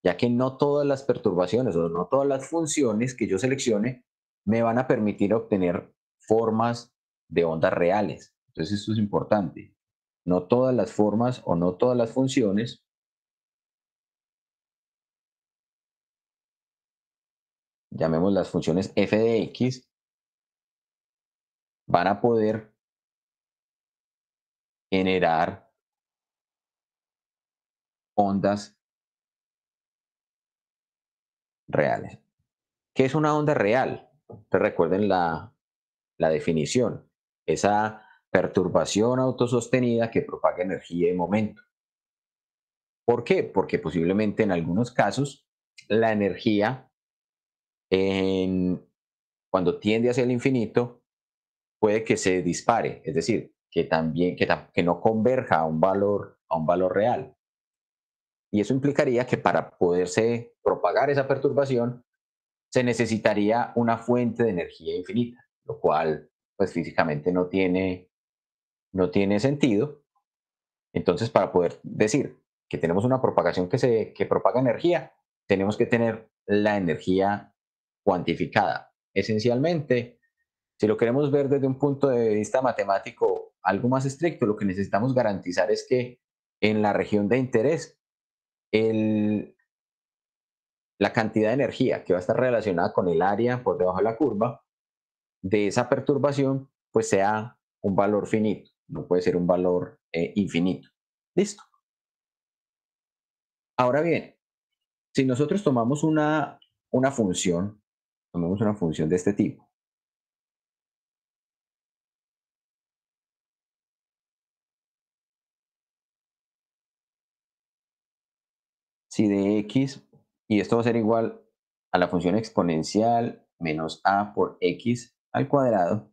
ya que no todas las perturbaciones o no todas las funciones que yo seleccione me van a permitir obtener formas de ondas reales. Entonces, esto es importante. No todas las formas o no todas las funciones, llamemos las funciones f de x, van a poder generar ondas reales. ¿Qué es una onda real? Ustedes recuerden la definición. Esa perturbación autosostenida que propaga energía y momento. ¿Por qué? Porque posiblemente en algunos casos la energía cuando tiende hacia el infinito puede que se dispare, es decir, que también que no converja a un valor real. Y eso implicaría que para poderse propagar esa perturbación se necesitaría una fuente de energía infinita, lo cual pues físicamente no tiene sentido. Entonces, para poder decir que tenemos una propagación que propaga energía, tenemos que tener la energía cuantificada. Esencialmente, si lo queremos ver desde un punto de vista matemático algo más estricto, lo que necesitamos garantizar es que en la región de interés, el, la cantidad de energía que va a estar relacionada con el área por debajo de la curva de esa perturbación, pues sea un valor finito, no puede ser un valor infinito. Listo. Ahora bien, si nosotros una función, tomemos una función de este tipo, si de x, y esto va a ser igual a la función exponencial menos a por x al cuadrado,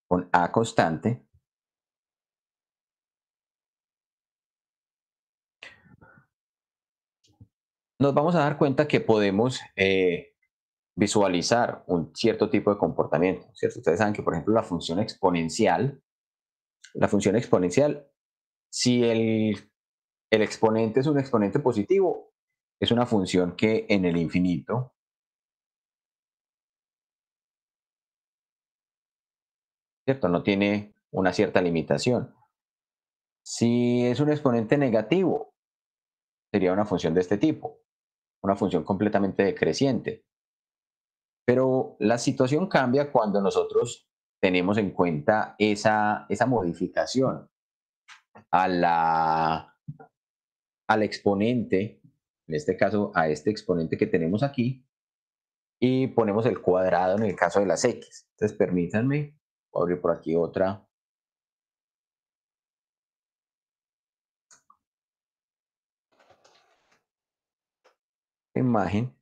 con a constante, nos vamos a dar cuenta que podemos visualizar un cierto tipo de comportamiento, ¿cierto? Ustedes saben que, por ejemplo, la función exponencial, si el exponente es un exponente positivo, es una función que en el infinito, ¿cierto? No tiene una cierta limitación. Si es un exponente negativo, sería una función de este tipo, una función completamente decreciente. Pero la situación cambia cuando nosotros tenemos en cuenta esa modificación a al exponente, en este caso a este exponente que tenemos aquí, y ponemos el cuadrado en el caso de las x. Entonces, permítanme, voy a abrir por aquí otra imagen.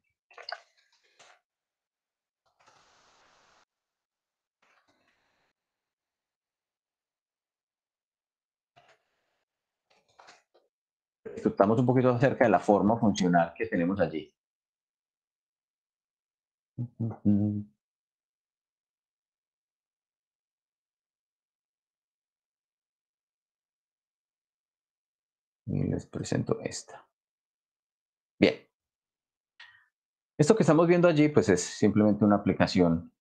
Discutamos un poquito acerca de la forma funcional que tenemos allí. Y les presento esta. Bien. Esto que estamos viendo allí, pues es simplemente una aplicación,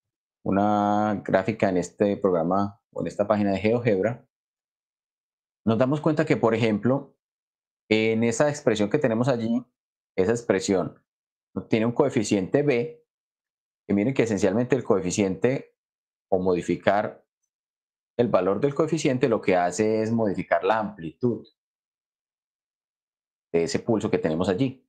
una gráfica en este programa o en esta página de GeoGebra. Nos damos cuenta que, por ejemplo, en esa expresión que tenemos allí, esa expresión tiene un coeficiente b, que miren que esencialmente el coeficiente o modificar el valor del coeficiente lo que hace es modificar la amplitud de ese pulso que tenemos allí.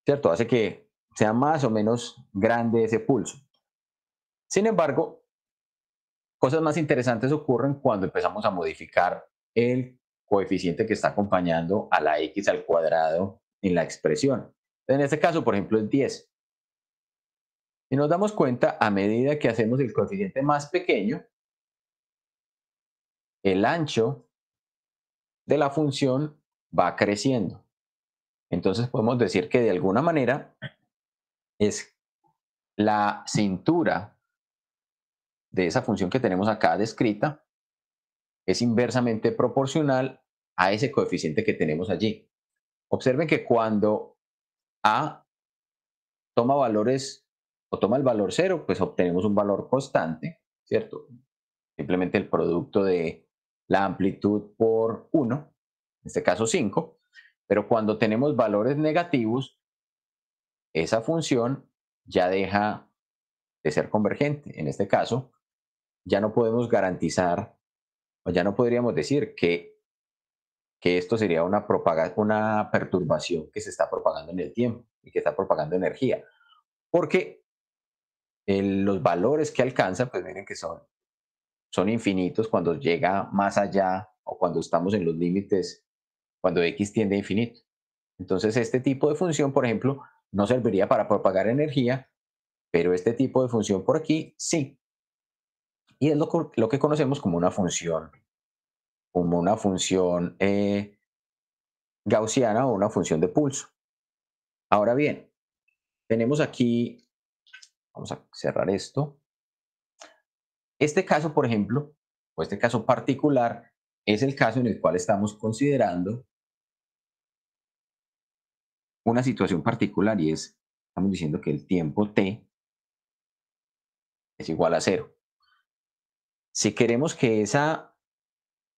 ¿Cierto? Hace que sea más o menos grande ese pulso. Sin embargo, cosas más interesantes ocurren cuando empezamos a modificar el coeficiente que está acompañando a la x al cuadrado en la expresión. En este caso, por ejemplo, es 10. Y nos damos cuenta, a medida que hacemos el coeficiente más pequeño, el ancho de la función va creciendo. Entonces podemos decir que de alguna manera es la cintura de esa función que tenemos acá descrita es inversamente proporcional a ese coeficiente que tenemos allí. Observen que cuando a toma valores o toma el valor 0, pues obtenemos un valor constante, ¿cierto? Simplemente el producto de la amplitud por 1, en este caso 5, pero cuando tenemos valores negativos, esa función ya deja de ser convergente. En este caso, ya no podemos garantizar, o ya no podríamos decir que esto sería una perturbación que se está propagando en el tiempo y que está propagando energía. Porque los valores que alcanza, pues miren que son infinitos cuando llega más allá o cuando estamos en los límites, cuando x tiende a infinito. Entonces, este tipo de función, por ejemplo, no serviría para propagar energía, pero este tipo de función por aquí sí. Y es lo que conocemos como una función gaussiana o una función de pulso. Ahora bien, tenemos aquí, vamos a cerrar esto. Este caso, por ejemplo, o este caso particular, es el caso en el cual estamos considerando una situación particular y estamos diciendo que el tiempo t es igual a 0. Si queremos que esa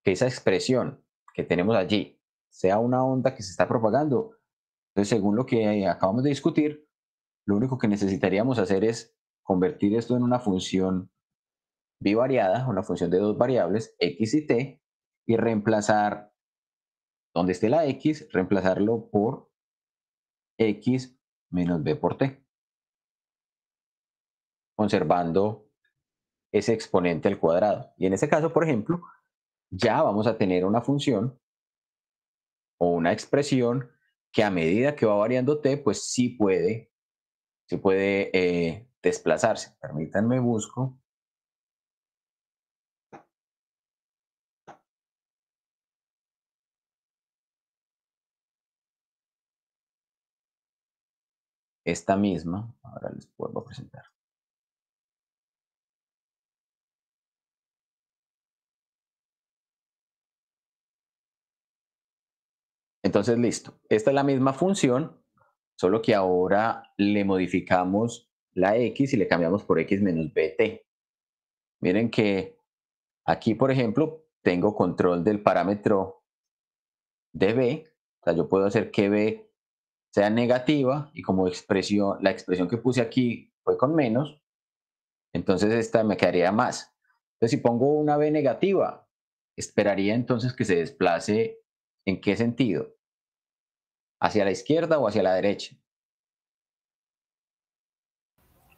expresión que tenemos allí sea una onda que se está propagando, entonces según lo que acabamos de discutir, lo único que necesitaríamos hacer es convertir esto en una función bivariada, una función de dos variables, x y t, y reemplazar donde esté la x, reemplazarlo por x menos b por t, conservando ese exponente al cuadrado. Y en este caso, por ejemplo, ya vamos a tener una función o una expresión que a medida que va variando t, pues sí puede desplazarse. Permítanme busco. Esta misma, ahora les vuelvo a presentar. Entonces, listo. Esta es la misma función, solo que ahora le modificamos la x y le cambiamos por x menos bt. Miren que aquí, por ejemplo, tengo control del parámetro de b. O sea, yo puedo hacer que b sea negativa y como expresión, la expresión que puse aquí fue con menos, entonces esta me quedaría más. Entonces, si pongo una b negativa, esperaría entonces que se desplace ¿en qué sentido? ¿Hacia la izquierda o hacia la derecha?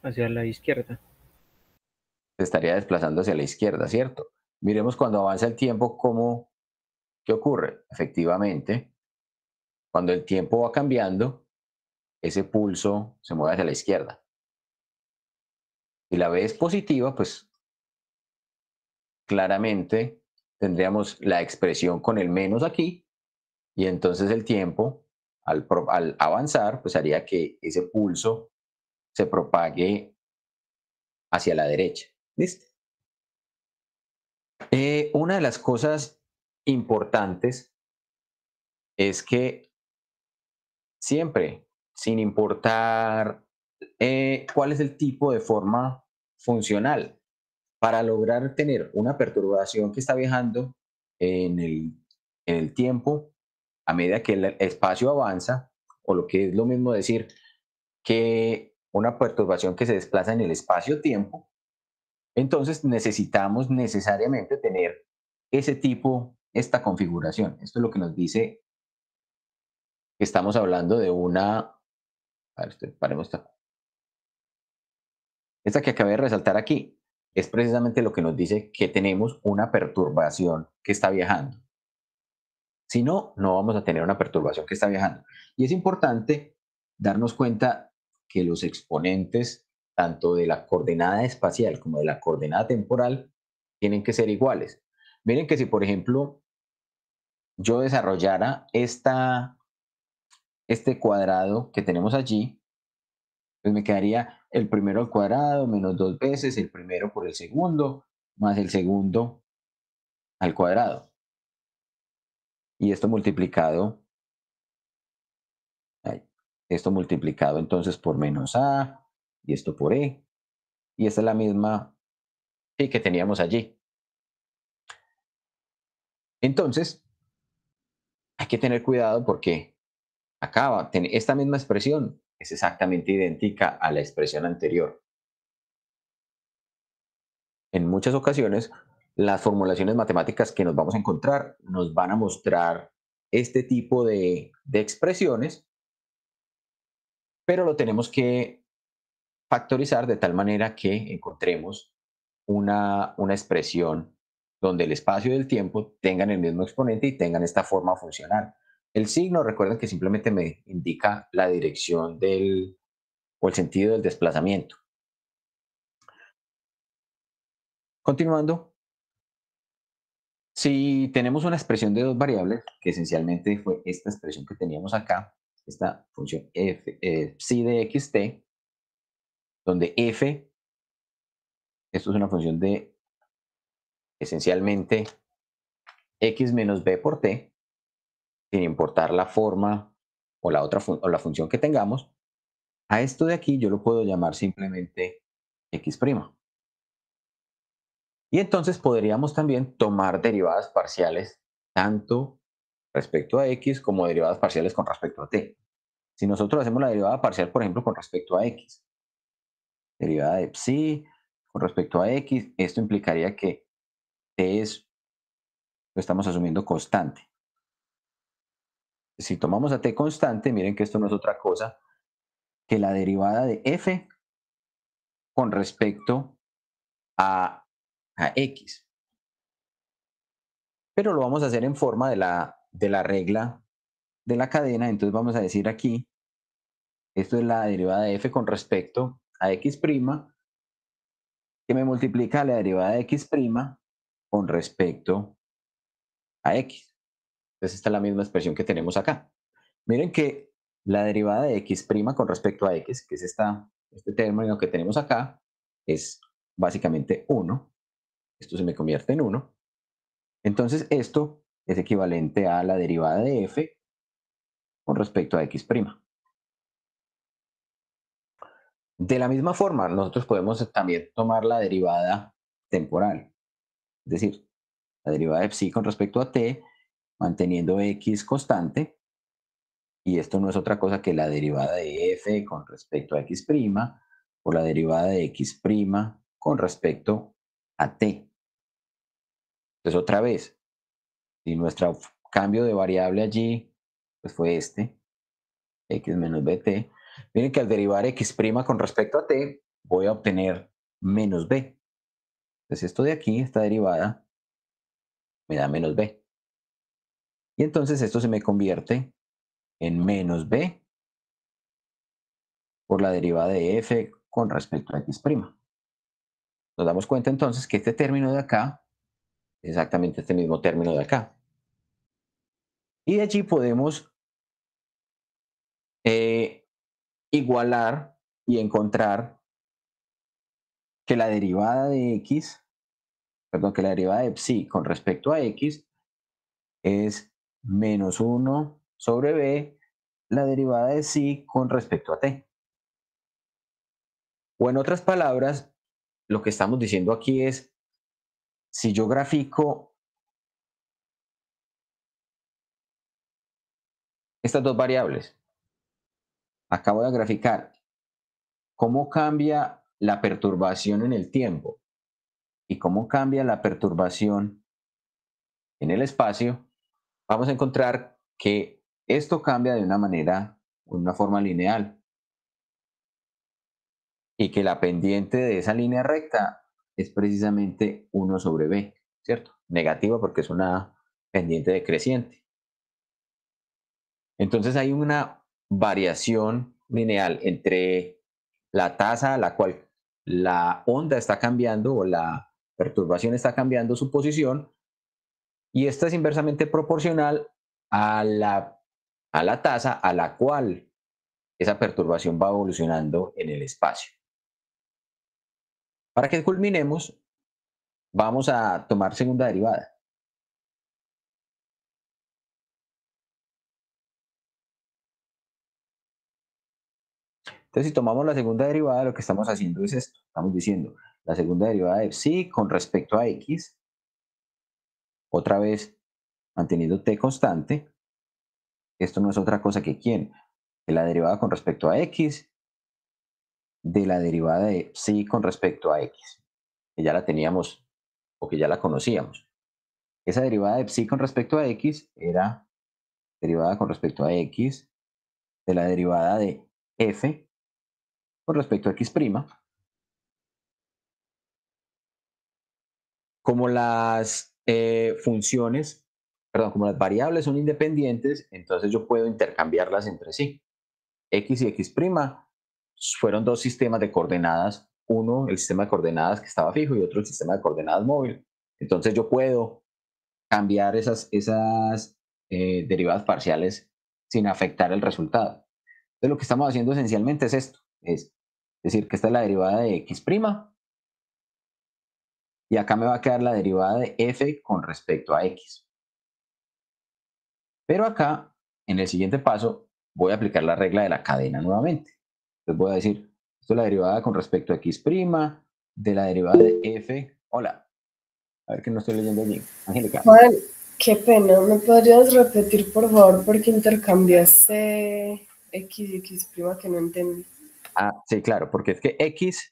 Hacia la izquierda. Se estaría desplazando hacia la izquierda, ¿cierto? Miremos cuando avanza el tiempo, ¿qué ocurre? Efectivamente, cuando el tiempo va cambiando, ese pulso se mueve hacia la izquierda. Si la B es positiva, pues claramente tendríamos la expresión con el menos aquí, y entonces el tiempo, al avanzar, pues haría que ese pulso se propague hacia la derecha. ¿Listo? Una de las cosas importantes es que siempre, sin importar cuál es el tipo de forma funcional, para lograr tener una perturbación que está viajando en el tiempo, a medida que el espacio avanza, o lo que es lo mismo decir que una perturbación que se desplaza en el espacio-tiempo, entonces necesitamos necesariamente tener ese tipo, esta configuración. Esto es lo que nos dice que estamos hablando de una... A ver, paremos esta que acabé de resaltar aquí. Es precisamente lo que nos dice que tenemos una perturbación que está viajando. Si no, no vamos a tener una perturbación que está viajando. Y es importante darnos cuenta que los exponentes, tanto de la coordenada espacial como de la coordenada temporal, tienen que ser iguales. Miren que si, por ejemplo, yo desarrollara este cuadrado que tenemos allí, pues me quedaría el primero al cuadrado menos 2 veces el primero por el segundo, más el segundo al cuadrado. Y esto multiplicado, esto multiplicado entonces por menos a, y esto por e. Y esta es la misma que teníamos allí. Entonces, hay que tener cuidado porque acá esta misma expresión es exactamente idéntica a la expresión anterior. En muchas ocasiones, las formulaciones matemáticas que nos vamos a encontrar nos van a mostrar este tipo de expresiones, pero lo tenemos que factorizar de tal manera que encontremos una expresión donde el espacio y el tiempo tengan el mismo exponente y tengan esta forma funcional. El signo, recuerden que simplemente me indica la dirección o el sentido del desplazamiento. Continuando, si tenemos una expresión de dos variables, que esencialmente fue esta expresión que teníamos acá, esta función psi de xt, donde f, esto es una función de esencialmente x menos b por t, sin importar la forma o o la función que tengamos, a esto de aquí yo lo puedo llamar simplemente x'. Y entonces podríamos también tomar derivadas parciales tanto respecto a x como derivadas parciales con respecto a t. Si nosotros hacemos la derivada parcial, por ejemplo, con respecto a x, derivada de psi con respecto a x, esto implicaría que t lo estamos asumiendo constante. Si tomamos a t constante, miren que esto no es otra cosa que la derivada de f con respecto a x. Pero lo vamos a hacer en forma de la regla de la cadena. Entonces vamos a decir aquí, esto es la derivada de f con respecto a x', que me multiplica la derivada de x' con respecto a x. Entonces esta es la misma expresión que tenemos acá. Miren que la derivada de x' con respecto a x, que es este término que tenemos acá, es básicamente 1. Esto se me convierte en 1. Entonces esto es equivalente a la derivada de f con respecto a x'. De la misma forma, nosotros podemos también tomar la derivada temporal, es decir, la derivada de psi con respecto a t, manteniendo x constante, y esto no es otra cosa que la derivada de f con respecto a x' por la derivada de x' con respecto a t. Entonces otra vez, si nuestro cambio de variable allí pues fue este, x menos bt, miren que al derivar x' con respecto a t, voy a obtener menos b. Entonces esto de aquí, esta derivada, me da menos b. Y entonces esto se me convierte en menos b por la derivada de f con respecto a x'. Nos damos cuenta entonces que este término de acá es exactamente este mismo término de acá. Y de allí podemos igualar y encontrar que la derivada de x perdón, que la derivada de psi con respecto a x es menos 1 sobre b, la derivada de psi con respecto a t. O en otras palabras, lo que estamos diciendo aquí es, si yo grafico estas dos variables, acá voy a graficar cómo cambia la perturbación en el tiempo y cómo cambia la perturbación en el espacio, vamos a encontrar que esto cambia de una forma lineal, y que la pendiente de esa línea recta es precisamente 1 sobre b, ¿cierto? Negativa porque es una pendiente decreciente. Entonces hay una variación lineal entre la tasa a la cual la onda está cambiando o la perturbación está cambiando su posición, y esta es inversamente proporcional a la tasa a la cual esa perturbación va evolucionando en el espacio. Para que culminemos, vamos a tomar segunda derivada. Entonces, si tomamos la segunda derivada, lo que estamos haciendo es esto. Estamos diciendo la segunda derivada de psi con respecto a x, otra vez manteniendo t constante. Esto no es otra cosa que ¿quién? Que la derivada con respecto a x de la derivada de psi con respecto a x, que ya la teníamos o que ya la conocíamos. Esa derivada de psi con respecto a x era derivada con respecto a x de la derivada de f con respecto a x'. Como las funciones, perdón, como las variables son independientes, entonces yo puedo intercambiarlas entre sí. X y x' fueron dos sistemas de coordenadas, uno el sistema de coordenadas que estaba fijo y otro el sistema de coordenadas móvil. Entonces yo puedo cambiar esas derivadas parciales sin afectar el resultado. Entonces lo que estamos haciendo esencialmente es esto, es decir, que esta es la derivada de x', y acá me va a quedar la derivada de f con respecto a x. Pero acá, en el siguiente paso, voy a aplicar la regla de la cadena nuevamente. Entonces voy a decir, esto es la derivada con respecto a x', de la derivada de f. Hola, a ver que no estoy leyendo allí. Angélica. Juan, qué pena, ¿me podrías repetir por favor por qué intercambiaste x y x' que no entendí? Ah, sí, claro, porque es que x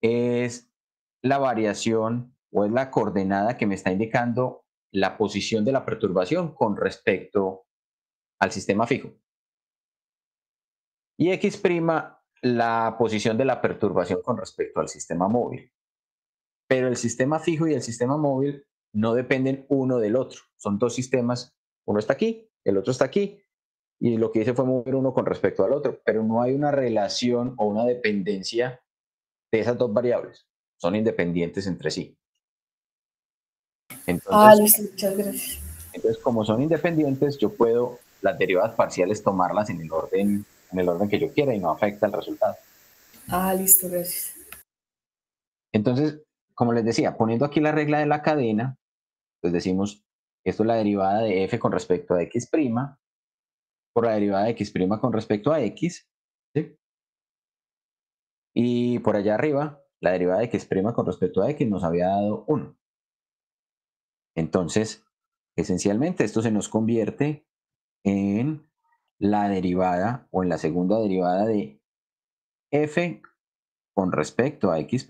es la variación o es la coordenada que me está indicando la posición de la perturbación con respecto al sistema fijo. Y x', la posición de la perturbación con respecto al sistema móvil. Pero el sistema fijo y el sistema móvil no dependen uno del otro. Son dos sistemas, uno está aquí, el otro está aquí, y lo que hice fue mover uno con respecto al otro, pero no hay una relación o una dependencia de esas dos variables. Son independientes entre sí. Entonces, Listo, muchas gracias. Entonces, como son independientes, yo puedo las derivadas parciales tomarlas en el orden que yo quiera y no afecta el resultado. Listo, gracias. Entonces, como les decía, poniendo aquí la regla de la cadena, pues decimos, esto es la derivada de f con respecto a x' por la derivada de x' con respecto a x, ¿sí? Y por allá arriba, la derivada de x' con respecto a x nos había dado 1. Entonces, esencialmente esto se nos convierte en la derivada o en la segunda derivada de f con respecto a x'.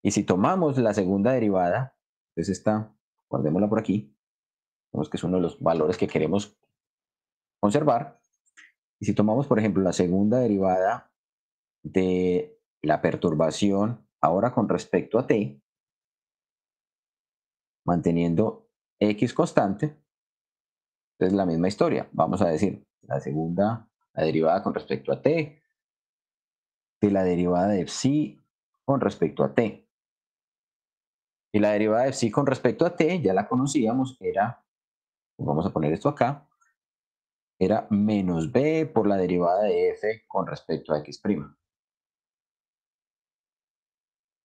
Y si tomamos la segunda derivada, entonces esta, guardémosla por aquí, vemos que es uno de los valores que queremos conservar. Y si tomamos, por ejemplo, la segunda derivada de la perturbación ahora con respecto a t, manteniendo x constante, es la misma historia. Vamos a decir la derivada con respecto a t, de la derivada de psi con respecto a t. Y la derivada de psi con respecto a t, ya la conocíamos, era, vamos a poner esto acá, era menos b por la derivada de f con respecto a x'.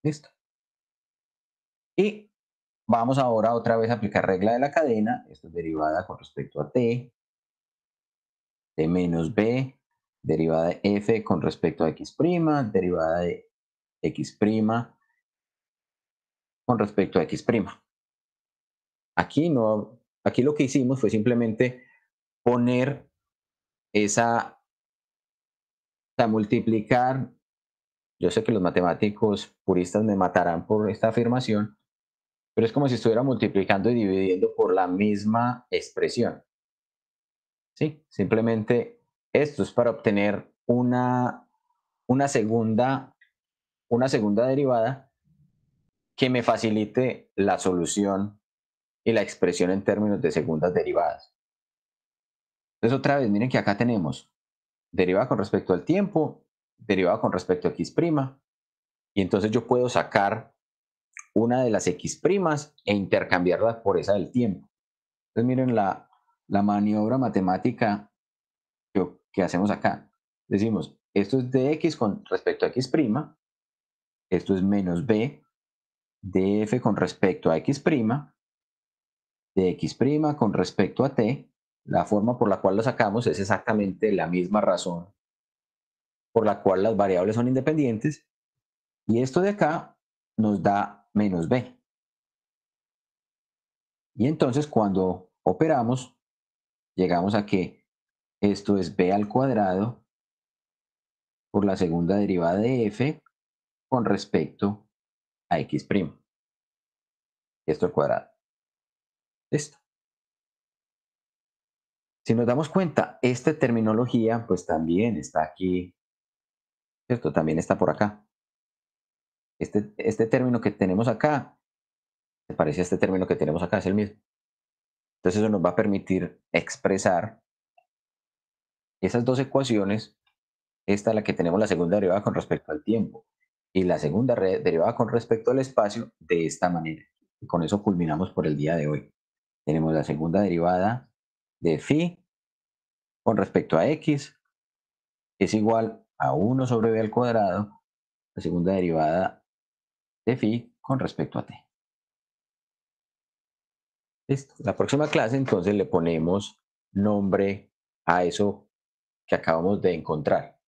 Listo. Y vamos ahora otra vez a aplicar regla de la cadena. Esto es derivada con respecto a t, t menos b, derivada de f con respecto a x', derivada de x' con respecto a x'. Aquí lo que hicimos fue simplemente poner esa, o sea, multiplicar. Yo sé que los matemáticos puristas me matarán por esta afirmación, pero es como si estuviera multiplicando y dividiendo por la misma expresión. ¿Sí? Simplemente esto es para obtener una segunda derivada que me facilite la solución y la expresión en términos de segundas derivadas. Entonces otra vez, miren que acá tenemos derivada con respecto al tiempo, derivada con respecto a x', y entonces yo puedo sacar una de las x' e intercambiarla por esa del tiempo. Entonces miren la maniobra matemática que hacemos acá. Decimos, esto es de x con respecto a x', esto es menos b de f con respecto a x', de x' con respecto a t. La forma por la cual lo sacamos es exactamente la misma razón por la cual las variables son independientes. Y esto de acá nos da menos b. Y entonces cuando operamos, llegamos a que esto es b al cuadrado por la segunda derivada de f con respecto a x'. Esto al cuadrado. Listo. Si nos damos cuenta, esta terminología pues también está aquí, ¿cierto? También está por acá. Este término que tenemos acá, se parece a este término que tenemos acá, es el mismo. Entonces eso nos va a permitir expresar esas dos ecuaciones. Esta es la que tenemos la segunda derivada con respecto al tiempo y la segunda derivada con respecto al espacio de esta manera. Y con eso culminamos por el día de hoy. Tenemos la segunda derivada de phi con respecto a x es igual a 1 sobre b al cuadrado, la segunda derivada de phi con respecto a t. Listo. La próxima clase entonces le ponemos nombre a eso que acabamos de encontrar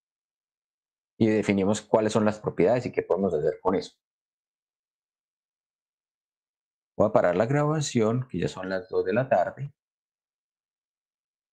y definimos cuáles son las propiedades y qué podemos hacer con eso. Voy a parar la grabación, que ya son las 2 de la tarde.